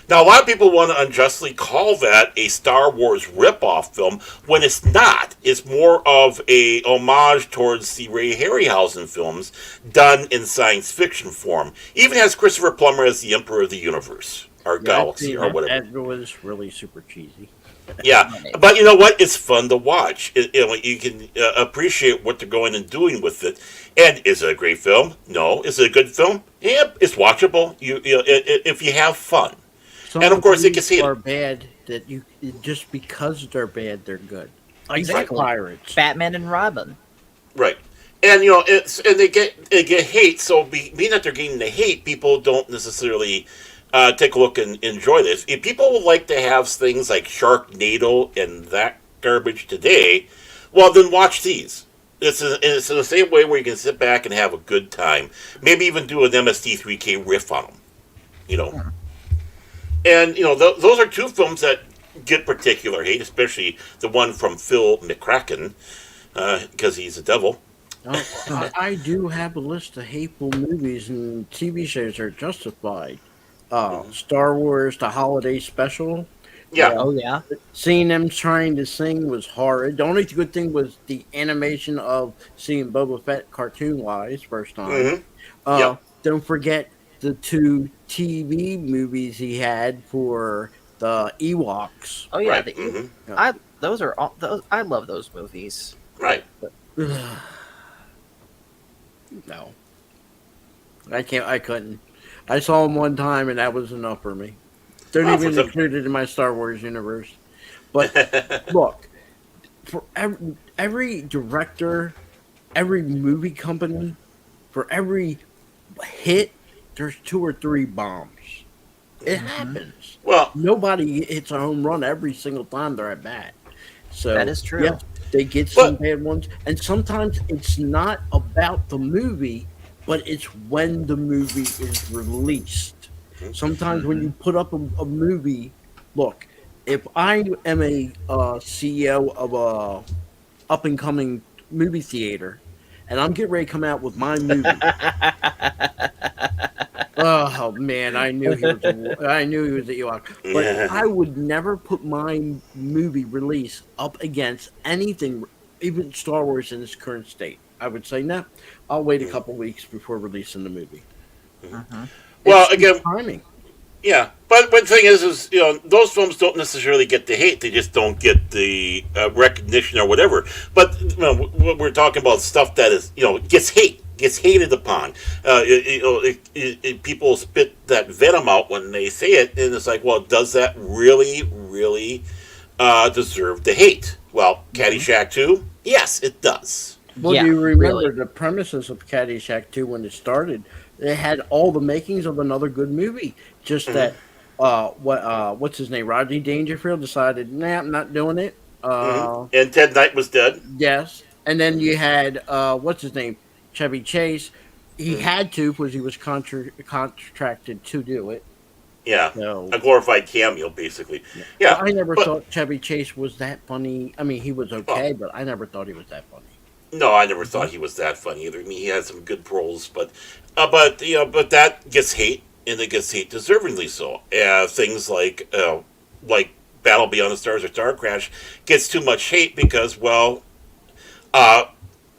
Now, a lot of people want to unjustly call that a Star Wars ripoff film when it's not. It's more of a homage towards the Ray Harryhausen films done in science fiction form. Even has Christopher Plummer as the Emperor of the Universe. Or Galaxy, or whatever. That was really super cheesy. Yeah, but you know what? It's fun to watch. You can appreciate what they're going and doing with it. And is it a great film? No. Is it a good film? Yeah, it's watchable. If you have fun, Some and of course, it gets movies hated. are bad that you just because they're bad, they're good. Like Exactly. Pirates. Batman and Robin. Right. And they get hate. So being that they're getting the hate, people don't necessarily take a look and enjoy this. If people would like to have things like Sharknado and that garbage today, well, then watch these. It's in the same way where you can sit back and have a good time. Maybe even do an MST3K riff on them. You know. And those are two films that get particular hate, especially the one from Phil McCracken, because he's a devil. I do have a list of hateful movies and TV shows that are justified. Star Wars, the holiday special. Yeah. Oh yeah. Seeing them trying to sing was horrid. The only good thing was the animation of seeing Boba Fett cartoon wise first time. Yep. Don't forget the two TV movies he had for the Ewoks. Oh yeah. Right. Those are all. Those I love those movies. Right. No, I can't. I couldn't. I saw them one time, and that was enough for me. They're not even included in my Star Wars universe. But look, for every director, every movie company, for every hit, there's 2 or 3 bombs. It happens. Well, Nobody hits a home run every single time they're at bat. So That is true. Yeah, they get some bad ones, and sometimes it's not about the movie, but it's when the movie is released. Sometimes when you put up a movie, look, if I am a CEO of a up and coming movie theater, and I'm getting ready to come out with my movie. Oh man, I knew he was. I knew he was the Ewok, but Yeah. I would never put my movie release up against anything, even Star Wars in its current state. I would say no. I'll wait a couple weeks before releasing the movie. Well, It's again, timing. yeah. But the thing is those films don't necessarily get the hate; they just don't get the recognition or whatever. But we're talking about stuff that is gets hated upon. People spit that venom out when they say it, and it's like, well, does that really, really deserve the hate? Well, Caddyshack 2, yes, it does. Well, Yeah, do you remember really. the premises of Caddyshack 2 when it started? It had all the makings of another good movie. Just that, what's his name? Rodney Dangerfield decided, nah, I'm not doing it. And Ted Knight was dead. Yes. And then you had, what's his name? Chevy Chase. He had to because he was contracted to do it. Yeah, So, a glorified cameo, basically. Yeah, I never but- thought Chevy Chase was that funny. I mean, he was okay, but I never thought he was that funny. No, I never thought he was that funny either. I mean, he had some good roles, but that gets hate, and it gets hate deservingly so. Things like Battle Beyond the Stars or Star Crash gets too much hate because, well,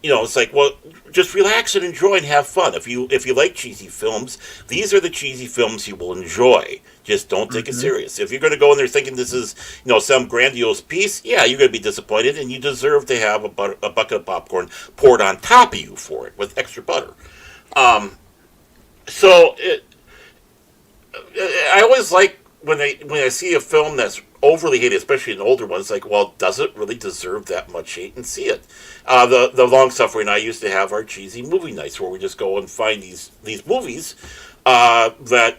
it's like, well, just relax and enjoy and have fun. If you like cheesy films, these are the cheesy films you will enjoy. Just don't take it serious. If you're going to go in there thinking this is, some grandiose piece, yeah, you're going to be disappointed, and you deserve to have a bucket of popcorn poured on top of you for it with extra butter. I always like when I see a film that's overly hated, especially an older one. It's like, well, does it really deserve that much hate? And see it. The long suffering I used to have our cheesy movie nights where we just go and find these movies that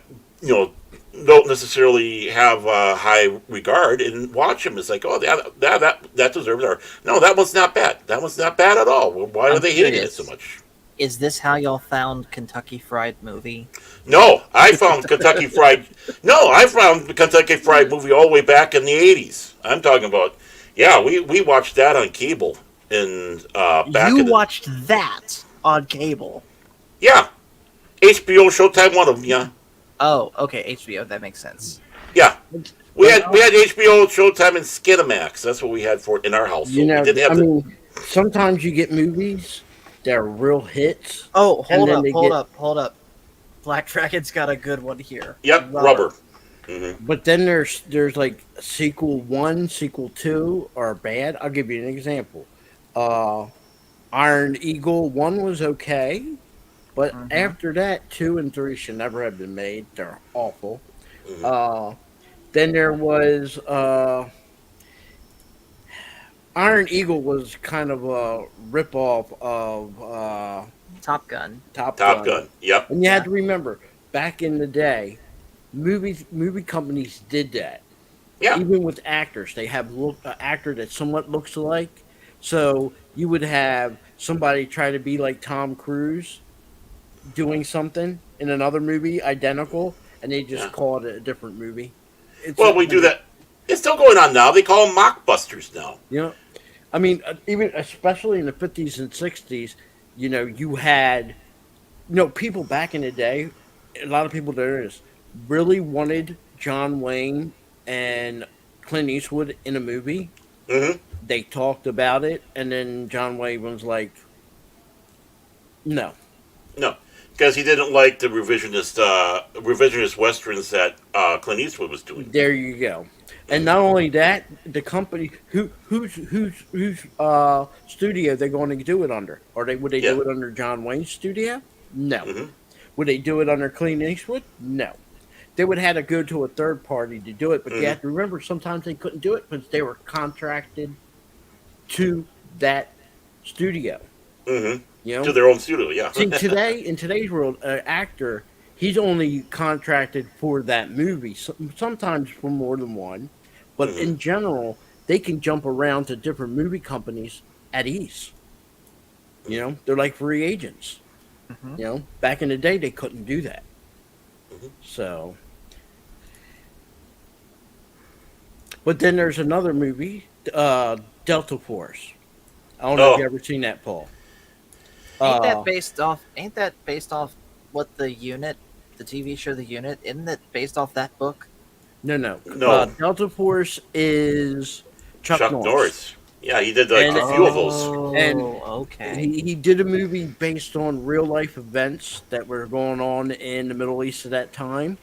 don't necessarily have high regard and watch them. It's like, oh, that deserves our. No, that one's not bad. That one's not bad at all. Why are they hating it so much? Is this how y'all found Kentucky Fried Movie? No, I found Kentucky Fried. No, I found the Kentucky Fried Movie all the way back in the '80s. I'm talking about. Yeah, we watched that on cable in back. You watched that on cable? Yeah, HBO, Showtime, one of them. Yeah. Oh, okay, HBO. That makes sense. Yeah. We had HBO, Showtime, and Skinamax. That's what we had for it in our house. So we didn't have sometimes you get movies that are real hits. Oh, hold hold up. Black Dragon's got a good one here. Yep, Rubber. But then there's like sequel 1, sequel 2 are bad. I'll give you an example. Uh, Iron Eagle 1 was okay, but after that, 2 and 3 should never have been made. They're awful. Uh, then there was Iron Eagle was kind of a ripoff of Top Gun. Top Top Gun. Gun. Yep. And you had to remember, back in the day, movie companies did that. Yeah. Even with actors, they have an actor that somewhat looks alike. So you would have somebody try to be like Tom Cruise doing something in another movie identical, and they just call it a different movie. Well, we do that. It's still going on now. They call them mockbusters now. You know, I mean, even especially in the 50s and 60s, you had, people back in the day, a lot of people there is really wanted John Wayne and Clint Eastwood in a movie. They talked about it, and then John Wayne was like, no. No, because he didn't like the revisionist westerns that Clint Eastwood was doing. There you go. And not only that, the company whose studio they're going to do it under? Would they do it under John Wayne's studio? No. Would they do it under Clint Eastwood? No. They would have to go to a third party to do it, but you have to remember sometimes they couldn't do it because they were contracted to that studio. To their own studio, yeah. See, in today's world, an actor, he's only contracted for that movie, sometimes for more than one. But in general, they can jump around to different movie companies at ease. They're like free agents. Back in the day, they couldn't do that. So, but then there's another movie, Delta Force. I don't know if you ever seen that, Paul. Ain't that based off what the TV show The Unit? Isn't that based off that book? No. No. Delta Force is Chuck Norris. Yeah, he did like a few of those. And okay. He did a movie based on real life events that were going on in the Middle East at that time,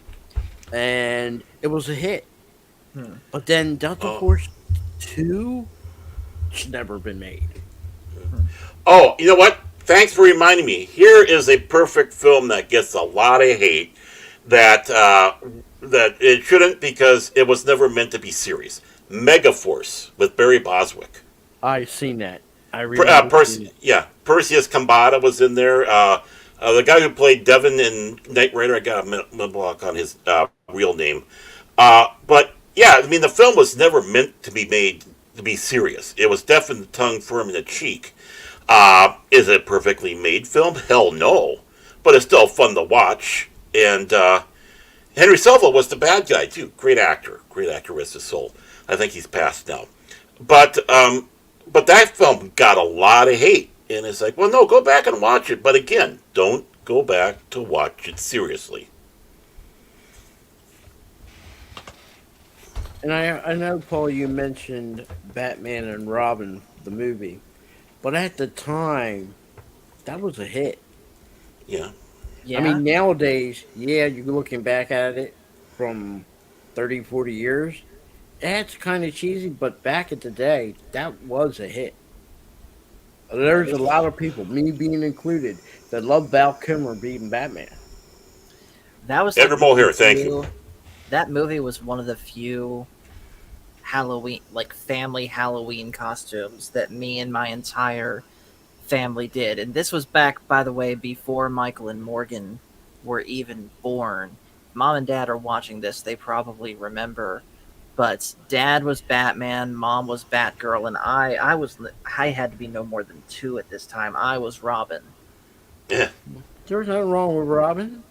and it was a hit. But then Delta Force 2 should never been made. Oh, you know what? Thanks for reminding me. Here is a perfect film that gets a lot of hate that it shouldn't because it was never meant to be serious. Megaforce with Barry Boswick. I've seen that. I remember. Perseus Kambata was in there. The guy who played Devin in Knight Rider, I got a block on his real name. But yeah, I mean, the film was never meant to be made to be serious. It was definitely tongue firm in the cheek. Is it a perfectly made film? Hell no. But it's still fun to watch. And Henry Silva was the bad guy, too. Great actor. Rest his soul. I think he's passed now. But that film got a lot of hate. And it's like, well, no, go back and watch it. But again, don't go back to watch it seriously. And I know, Paul, you mentioned Batman and Robin, the movie. But at the time, that was a hit. Yeah. I mean, nowadays, you're looking back at it from 30, 40 years. That's kind of cheesy, but back in the day, that was a hit. There's a lot of people, me being included, that love Val Kilmer being Batman. That was Edward Mulhare, thank you. That movie was one of the few Halloween, like family Halloween costumes that me and my entire family did. And this was back, by the way, before Michael and Morgan were even born. Mom and Dad are watching this. They probably remember. But Dad was Batman, Mom was Batgirl, and I had to be no more than 2 at this time. I was Robin. Yeah. There's nothing wrong with Robin.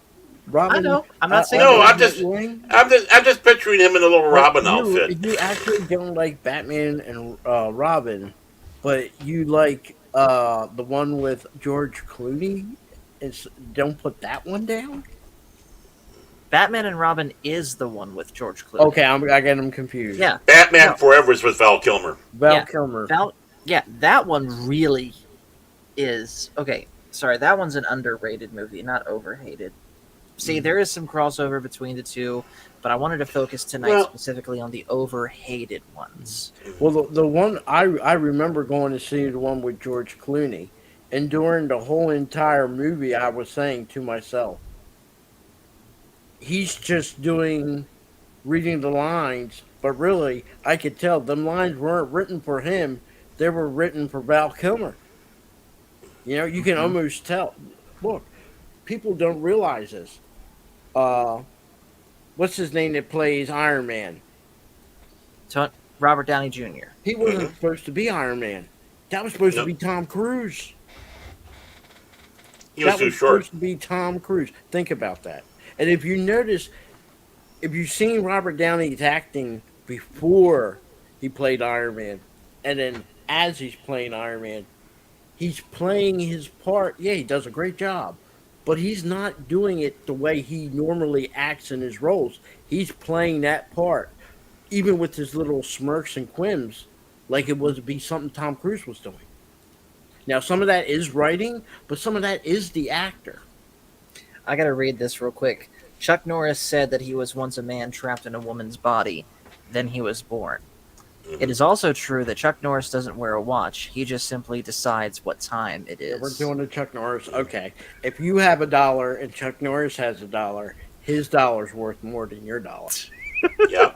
I know. I'm not saying no. I'm just picturing him in a little Robin outfit. You actually don't like Batman and Robin, but you like the one with George Clooney. Don't put that one down. Batman and Robin is the one with George Clooney. Okay, I get them confused. Yeah. Batman Forever is with Val Kilmer. Kilmer. That one really is okay. Sorry, that one's an underrated movie, not overhated. See, there is some crossover between the two, but I wanted to focus tonight Well, specifically on the overhated ones. Well, the one I remember going to see the one with George Clooney, and during the whole entire movie, I was saying to myself, he's just reading the lines, but really, I could tell them lines weren't written for him; they were written for Val Kilmer. You know, you can almost tell. Look, people don't realize this. Uh, what's his name that plays Iron Man? Robert Downey Jr. He wasn't supposed to be Iron Man. That was supposed to Nope. be Tom Cruise. He was That too was short. supposed to be Tom Cruise. Think about that. And if you notice, if you've seen Robert Downey's acting before he played Iron Man, and then as he's playing Iron Man, he's playing his part. Yeah, he does a great job. But he's not doing it the way he normally acts in his roles. He's playing that part, even with his little smirks and quims, like it was to be something Tom Cruise was doing. Now, some of that is writing, but some of that is the actor. I gotta read this real quick. Chuck Norris said that he was once a man trapped in a woman's body, then he was born. It is also true that Chuck Norris doesn't wear a watch. He just simply decides what time it is. We're doing the Chuck Norris. Okay. If you have $1 and Chuck Norris has $1, his dollar's worth more than your dollar. Yeah.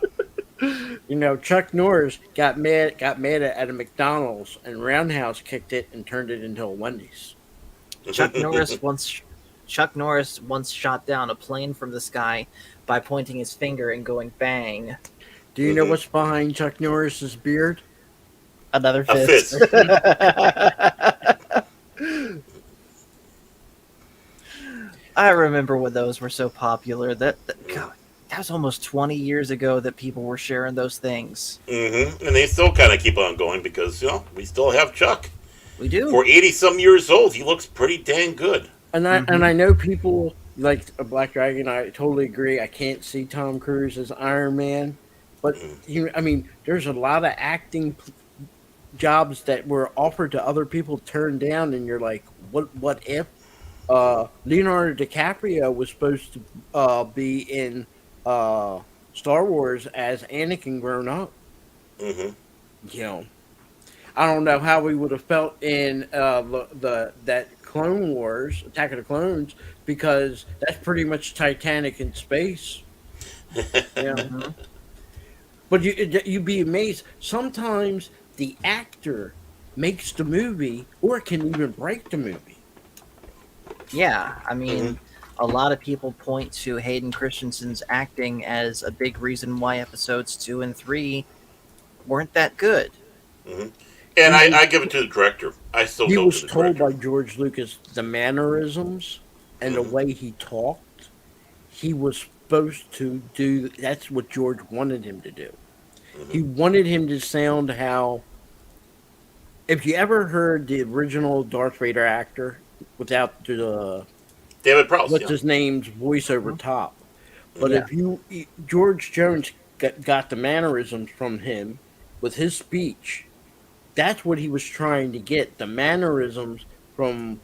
You know, Chuck Norris got mad at a McDonald's, and Roundhouse kicked it and turned it into a Wendy's. Chuck Norris once shot down a plane from the sky by pointing his finger and going bang. Do you know what's behind Chuck Norris's beard? Another A fist. fist. I remember when those were so popular. God, that was almost 20 years ago that people were sharing those things. And they still kind of keep on going because, we still have Chuck. We do. For 80-some years old, he looks pretty dang good. And I know people like a Black Dragon. I totally agree. I can't see Tom Cruise as Iron Man, but there's a lot of acting jobs that were offered to other people, turned down, and you're like, what if? Leonardo DiCaprio was supposed to be in Star Wars as Anakin grown up. Mm-hmm. You know, I don't know how we would have felt in that Clone Wars, Attack of the Clones, because that's pretty much Titanic in space. Yeah. But you'd be amazed. Sometimes the actor makes the movie, or can even break the movie. Yeah, I mean, a lot of people point to Hayden Christensen's acting as a big reason why episodes 2 and 3 weren't that good. Mm-hmm. And I give it to the director. I still He go was to the told director. by George Lucas the mannerisms and the way he talked. He was supposed to do. That's what George wanted him to do. He wanted him to sound how. If you ever heard the original Darth Vader actor without the David Prowse. what's his name's voice over top, but if George Jones got the mannerisms from him with his speech, that's what he was trying to get, the mannerisms from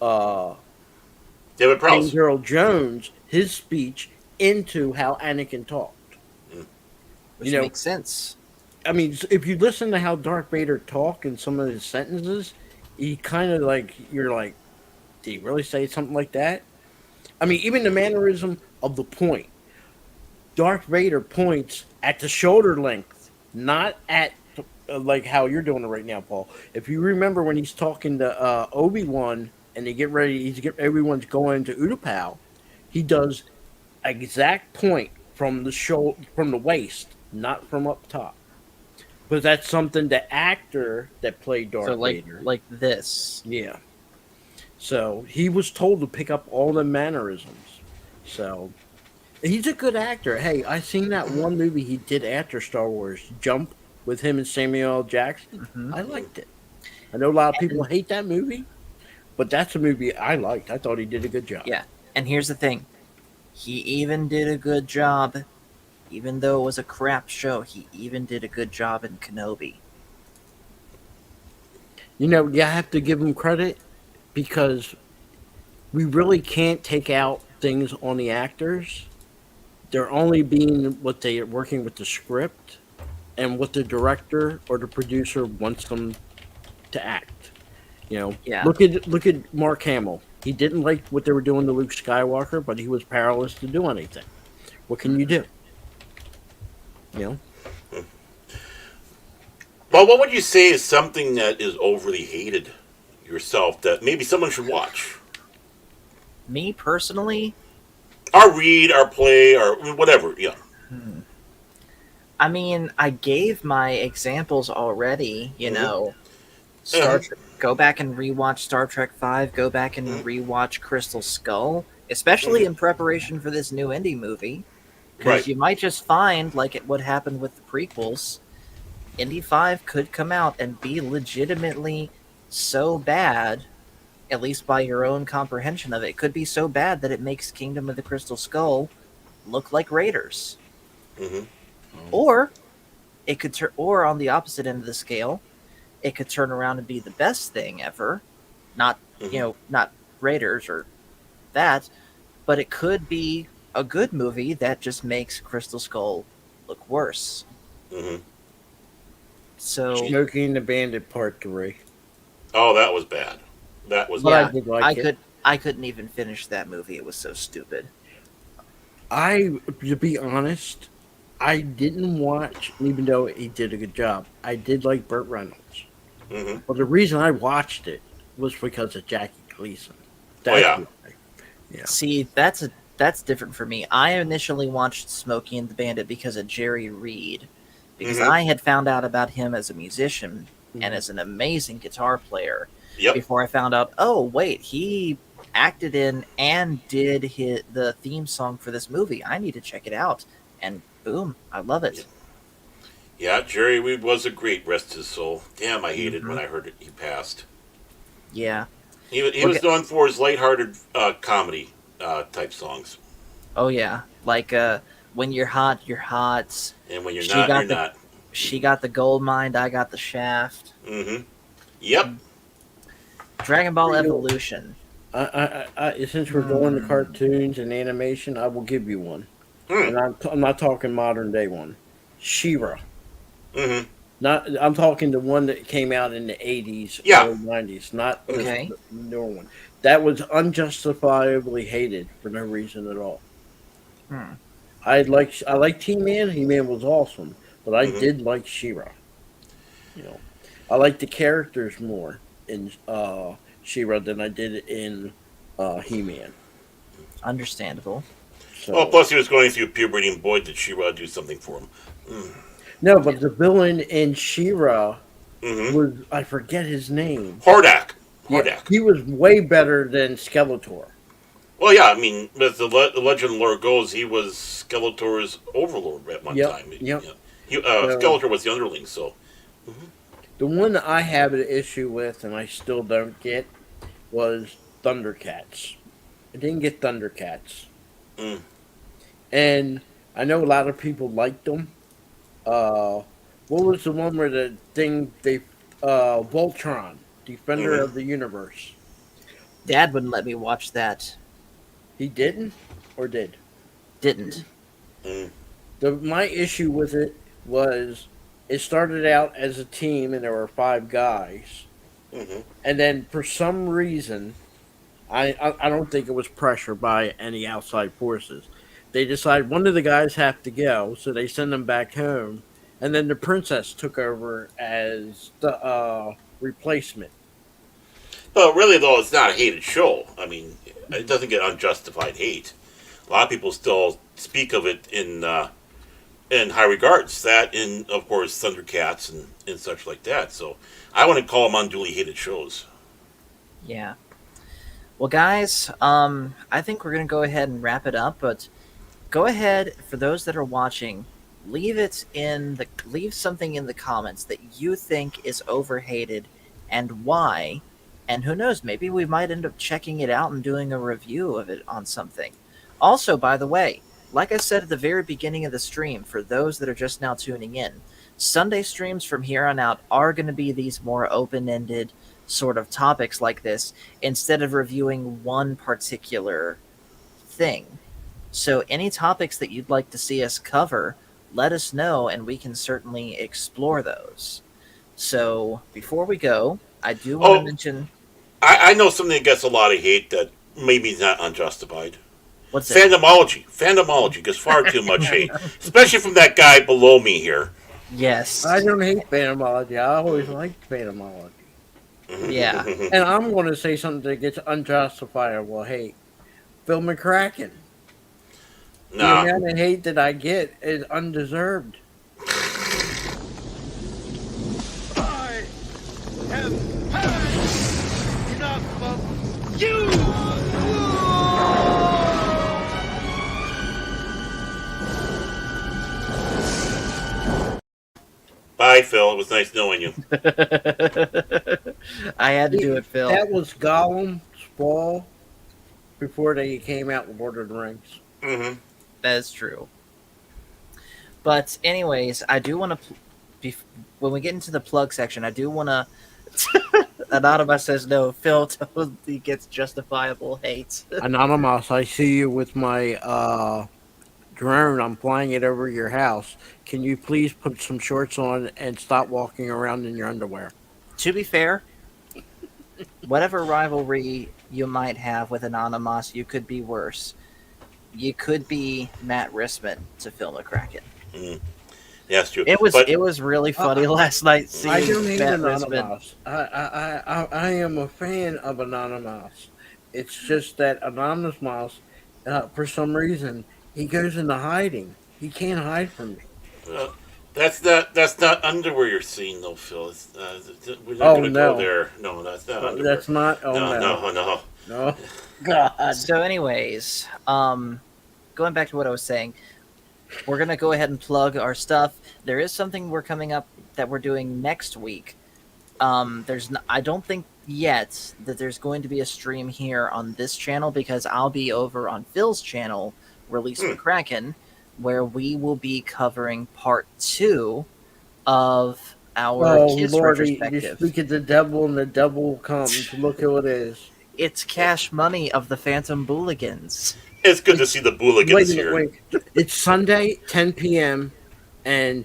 David Prowse. James Earl Jones, his speech, into how Anakin talked. Which makes sense. I mean, if you listen to how Darth Vader talk in some of his sentences, he kind of you're like, did he really say something like that? I mean, even the mannerism of the point. Darth Vader points at the shoulder length, not at like how you're doing it right now, Paul. If you remember when he's talking to Obi-Wan and they get ready, everyone's going to Utapau, he does exact point from the waist, not from up top. But that's something the actor that played Darth Vader, like this. Yeah. So he was told to pick up all the mannerisms. So he's a good actor. Hey, I seen that one movie he did after Star Wars, Jump, with him and Samuel L. Jackson. I liked it. I know a lot of people hate that movie, but that's a movie I liked. I thought he did a good job. Yeah, and here's the thing. He even did a good job, even though it was a crap show, he even did a good job in Kenobi. You know, you have to give him credit because we really can't take out things on the actors, They're only being what they are working with the script and what the director or the producer wants them to act. Yeah. Look at Mark Hamill. He didn't like what they were doing to Luke Skywalker, but he was powerless to do anything. What can you do? You know, Well, what would you say is something that is overly hated yourself that maybe someone should watch? Me personally, Or read, or play, or whatever, yeah. hmm, I mean, I gave my examples already. Mm-hmm. Star Uh-huh. Trek. Go back and rewatch Star Trek Five. Go back and Mm-hmm. rewatch Crystal Skull, especially Mm-hmm. in preparation for this new indie movie, because Right. you might just find, like what happened with the prequels, Indy 5 could come out and be legitimately so bad, at least by your own comprehension of it, could be so bad that it makes Kingdom of the Crystal Skull look like Raiders. Mm-hmm. Or it could turn, or on the opposite end of the scale, it could turn around and be the best thing ever. Not, Mm-hmm. not Raiders or that, but it could be a good movie that just makes Crystal Skull look worse. Mm-hmm. So Smokey and the Bandit Part 3. Oh, that was bad. That was But I yeah, bad. did like it. I couldn't even finish that movie. It was so stupid. To be honest, I didn't watch, even though he did a good job. I did like Burt Reynolds. Mm-hmm. But the reason I watched it was because of Jackie Gleason. Oh, That's yeah. why. Yeah. See, that's different for me. I initially watched Smokey and the Bandit because of Jerry Reed, because Mm-hmm. I had found out about him as a musician and Mhm. as an amazing guitar player Yep. before I found out, oh wait, he acted in and did the theme song for this movie. I need to check it out. And boom, I love Yep. it. Yeah, Jerry Reed was a great, rest his soul. Damn, I hated when Hmm. I heard it, he passed. Yeah. He Well, was known for his lighthearted comedy type songs. oh yeah, like when you're hot, you're hot. And when you're She not, you're got the not. she got the gold mine. I got the shaft. Mm-hmm. Yep. Dragon Ball You know, Evolution. since we're going to cartoons and animation, I will give you one. Hmm. And I'm not talking modern day one. She-Ra. Mm-hmm. Not I'm talking the one that came out in the 80s, Yeah. early 90s, not this Okay. newer one. That was unjustifiably hated for no reason at all. Hmm. I liked He-Man. He-Man was awesome, but I Mm-hmm. did like She-Ra. You know, I liked the characters more in She-Ra than I did in He-Man. Understandable. Well, So plus he was going through puberty, and boy, did She-Ra do something for him. no, but the villain in She-Ra Mm-hmm. was I forget his name. Hordak. Yeah, Hordak. he was way better than Skeletor. Well, yeah, I mean, as the legend lore goes, he was Skeletor's overlord at one Yep, time. yep. Yeah. So Skeletor was the underling, so. the one that I have an issue with, and I still don't get, was Thundercats. I didn't get Thundercats, Mm. and I know a lot of people liked them. Uh, what was the one where the thing they Voltron, Defender Mm-hmm. of the Universe? Dad wouldn't let me watch that. He didn't, or did? Didn't. Mm. My issue with it was it started out as a team and there were five guys, Mm-hmm. and then for some reason, I don't think it was pressure by any outside forces. They decide one of the guys have to go, so they send them back home, and then the princess took over as the replacement. Well, really, though, it's not a hated show. I mean, it doesn't get unjustified hate. A lot of people still speak of it in high regards. That, and of course, Thundercats and such like that. So, I wouldn't call them unduly hated shows. Yeah. Well, guys, I think we're gonna go ahead and wrap it up. But go ahead, for those that are watching, leave something in the comments that you think is overhated and why. And who knows, maybe we might end up checking it out and doing a review of it on something. Also, by the way, like I said at the very beginning of the stream, for those that are just now tuning in, Sunday streams from here on out are going to be these more open ended sort of topics like this instead of reviewing one particular thing. So any topics that you'd like to see us cover, let us know, and we can certainly explore those. So before we go, I do want to Oh, mention I know something that gets a lot of hate that maybe is not unjustified. what's it? Fandomology gets far too much hate, especially from that guy below me here. Yes. I don't hate Fandomology. I always liked Fandomology. Yeah. And I'm going to say something that gets unjustifiable hate. Phil McCracken. The Nah, amount of hate that I get is undeserved. I have had enough of you! bye, Phil. It was nice knowing you. I had to do it, Phil. That was Gollum's fall before they came out with Lord of the Rings. Hmm. That is true. But anyways, I do want to when we get into the plug section, I do want to Anonymous says no, Phil totally gets justifiable hate. Anonymous, I see you with my drone. I'm flying it over your house. Can you please put some shorts on and stop walking around in your underwear? To be fair, whatever rivalry you might have with Anonymous, you could be worse. You could be Matt Rissman to Phil McCracken. Mm. Yeah, that's true. It was really funny last night seeing I don't hate Matt Rissman. Anonymous. I am a fan of Anonymous. It's just that Anonymous, for some reason, he goes into hiding. He can't hide from me. That's not underwear you're seeing though, Phil. We're not Oh, going to no. go there. No, that's not underwear. That's not. Oh no, no, no. no. God. So, anyways, going back to what I was saying, we're gonna go ahead and plug our stuff. There is something we're coming up that we're doing next week. I don't think yet that there's going to be a stream here on this channel because I'll be over on Phil's channel, Release McCracken, where we will be covering part 2 of our Kiss Lordy, you retrospective. speak of the devil and the devil comes. Look who it is. It's Cash Money of the Phantom Booligans. It's good to see the Booligans here. Wait. It's Sunday, 10 p.m., and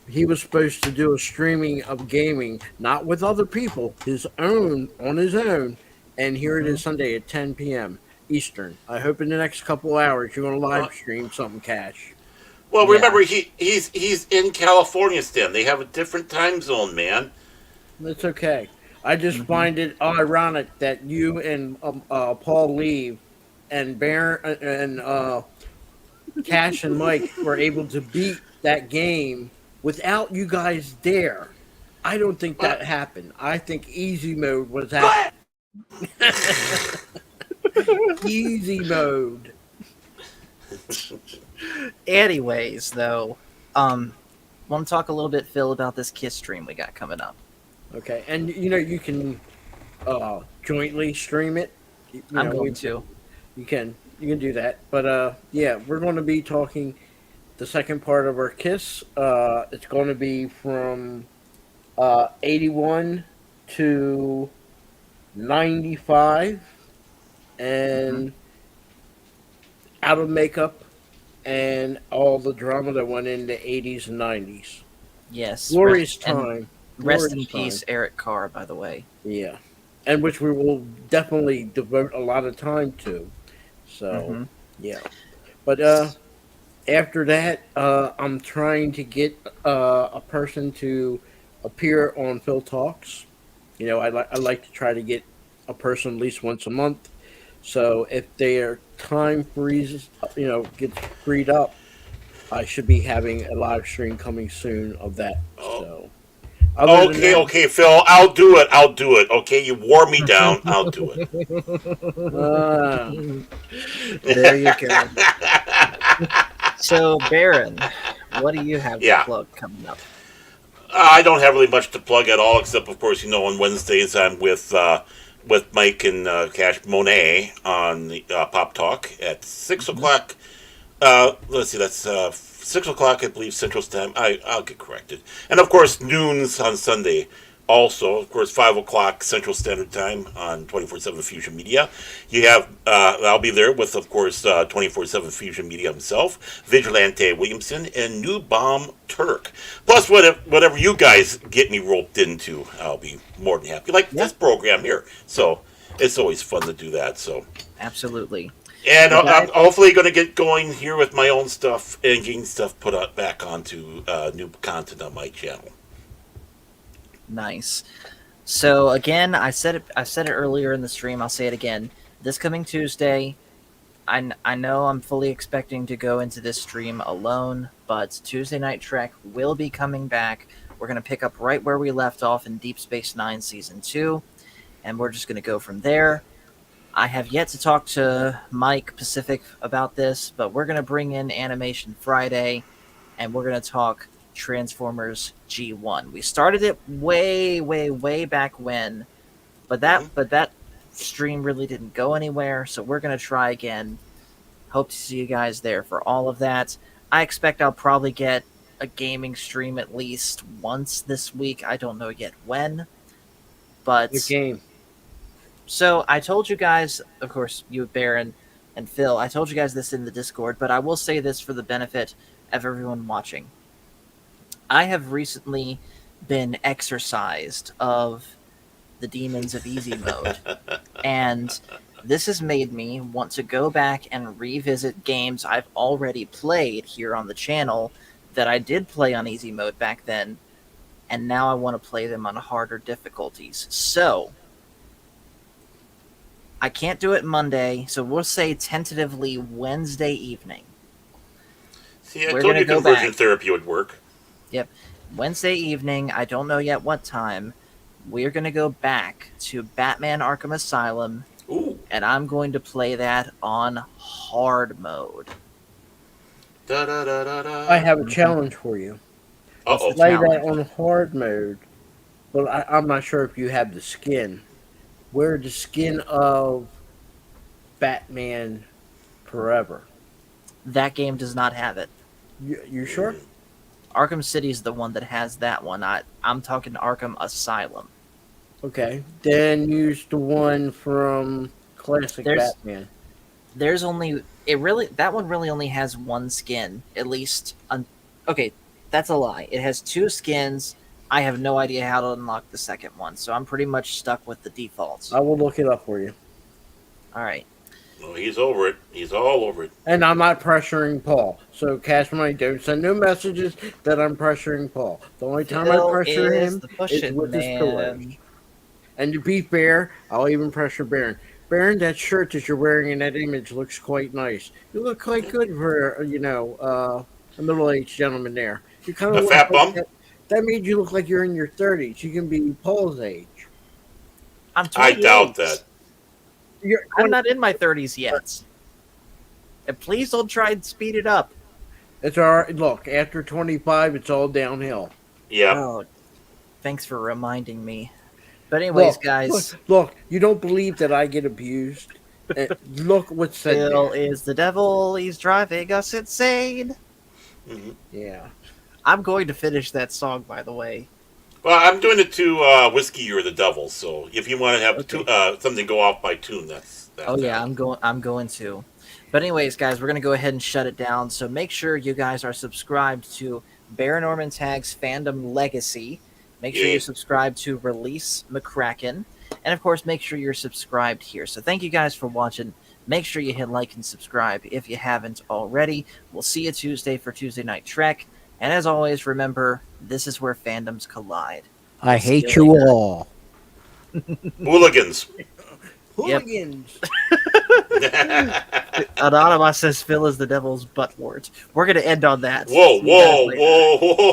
he was supposed to do a streaming of gaming, not with other people, on his own. And here it is Sunday at 10 p.m. Eastern. I hope in the next couple hours you're going to live stream something, Cash. Well, remember he's in California, Stan. They have a different time zone, man. That's okay. I just find it ironic that you and Paul Lee and Baron and Cash and Mike were able to beat that game without you guys there. I don't think that happened. I think easy mode was that. Easy mode. Anyways, though, want to talk a little bit, Phil, about this Kiss stream we got coming up. Okay, and you can jointly stream it. I'm going to. You can do that, but yeah, we're going to be talking the second part of our Kiss. It's going to be from 81 to 95, and out of makeup and all the drama that went into 80s and 90s. Yes. Glorious time. Rest in peace, Eric Carr, by the way. Yeah. And which we will definitely devote a lot of time to. So, yeah. But after that, I'm trying to get a person to appear on Phil Talks. I like to try to get a person at least once a month. So if their time freezes, gets freed up, I should be having a live stream coming soon of that. So. Okay, Phil. I'll do it. Okay, you wore me down. I'll do it. There you go. So, Baron, what do you have to plug coming up? I don't have really much to plug at all, except, of course, on Wednesdays I'm with Mike and Cash Monet on the Pop Talk at 6 o'clock. Let's see, that's 6 o'clock, I believe, Central Time. I'll get corrected. And, of course, noons on Sunday Also, of course, 5 o'clock Central Standard Time on 24/7 Fusion Media. You have, I'll be there with, of course, 24/7 Fusion Media himself, Vigilante Williamson, and New Bomb Turk. Plus, whatever you guys get me roped into, I'll be more than happy. Like this program here. So, it's always fun to do that. So, Absolutely. and Well, I'm guys- hopefully going to get going here with my own stuff and getting stuff put up back onto new content on my channel. Nice. So again, I said it earlier in the stream. I'll say it again. This coming Tuesday, I know I'm fully expecting to go into this stream alone, but Tuesday Night Trek will be coming back. We're gonna pick up right where we left off in Deep Space Nine Season 2, and we're just gonna go from there. I have yet to talk to Mike Pacific about this, but we're gonna bring in Animation Friday, and we're gonna talk Transformers G1. We started it way back when, but that stream really didn't go anywhere, so we're gonna try again. Hope to see you guys there for all of that. I expect I'll probably get a gaming stream at least once this week. I don't know yet when, but The game. so I told you guys, of course, you, Baron, and Phil, I told you guys this in the Discord, but I will say this for the benefit of everyone watching. I have recently been exorcised of the demons of easy mode, and this has made me want to go back and revisit games I've already played here on the channel that I did play on easy mode back then, and now I want to play them on harder difficulties. So, I can't do it Monday, so we'll say tentatively Wednesday evening. See, I We're told gonna you go conversion back. therapy would work. Yep. Wednesday evening, I don't know yet what time, we're going to go back to Batman Arkham Asylum, Ooh. and I'm going to play that on hard mode. Da, da, da, da, da. I have a challenge for you. Uh-oh. the Play challenge? that on hard mode, but I'm not sure if you have the skin. Wear the skin of Batman Forever. That game does not have it. You sure? Arkham City is the one that has that one. I'm talking Arkham Asylum. Okay. Then use the one from Classic There's- Batman. There's only that one really only has one skin, at least. Okay, that's a lie. It has two skins. I have no idea how to unlock the second one, so I'm pretty much stuck with the defaults. I will look it up for you. All right. Oh, he's over it. He's all over it. And I'm not pressuring Paul. So, Cash Money, don't send no messages that I'm pressuring Paul. The only time I Phil pressure is him the is pushing with his man. pillows. And to be fair, I'll even pressure Baron. Baron, that shirt that you're wearing in that image looks quite nice. You look quite good for, a middle-aged gentleman there. You kind A of fat bum? That made you look like you're in your 30s. You can be Paul's age. I'm I 28. doubt that. I'm not in my 30s yet. And please don't try and speed it up. It's all right. Look, after 25, it's all downhill. Yeah. Oh, thanks for reminding me. But anyways, Look, guys, Look, you don't believe that I get abused. Look what's said Phil there. is the devil. He's driving us insane. Hmm. Yeah. I'm going to finish that song, by the way. Well, I'm doing it to Whiskey You're the Devil, so if you want to have Okay. something go off by tune, that's Oh yeah, I'm going to. But anyways, guys, we're gonna go ahead and shut it down. So make sure you guys are subscribed to Baron Norman Tag's Fandom Legacy. Make sure Yeah. you subscribe to Release McCracken. And of course, make sure you're subscribed here. So thank you guys for watching. Make sure you hit like and subscribe if you haven't already. We'll see you Tuesday for Tuesday Night Trek. And as always, remember, this is where fandoms collide. I See hate you you later. all. Hooligans. Hooligans. Anonymous says Phil is the devil's butt wart. We're going to end on that. Whoa, See you guys whoa, later. whoa, whoa.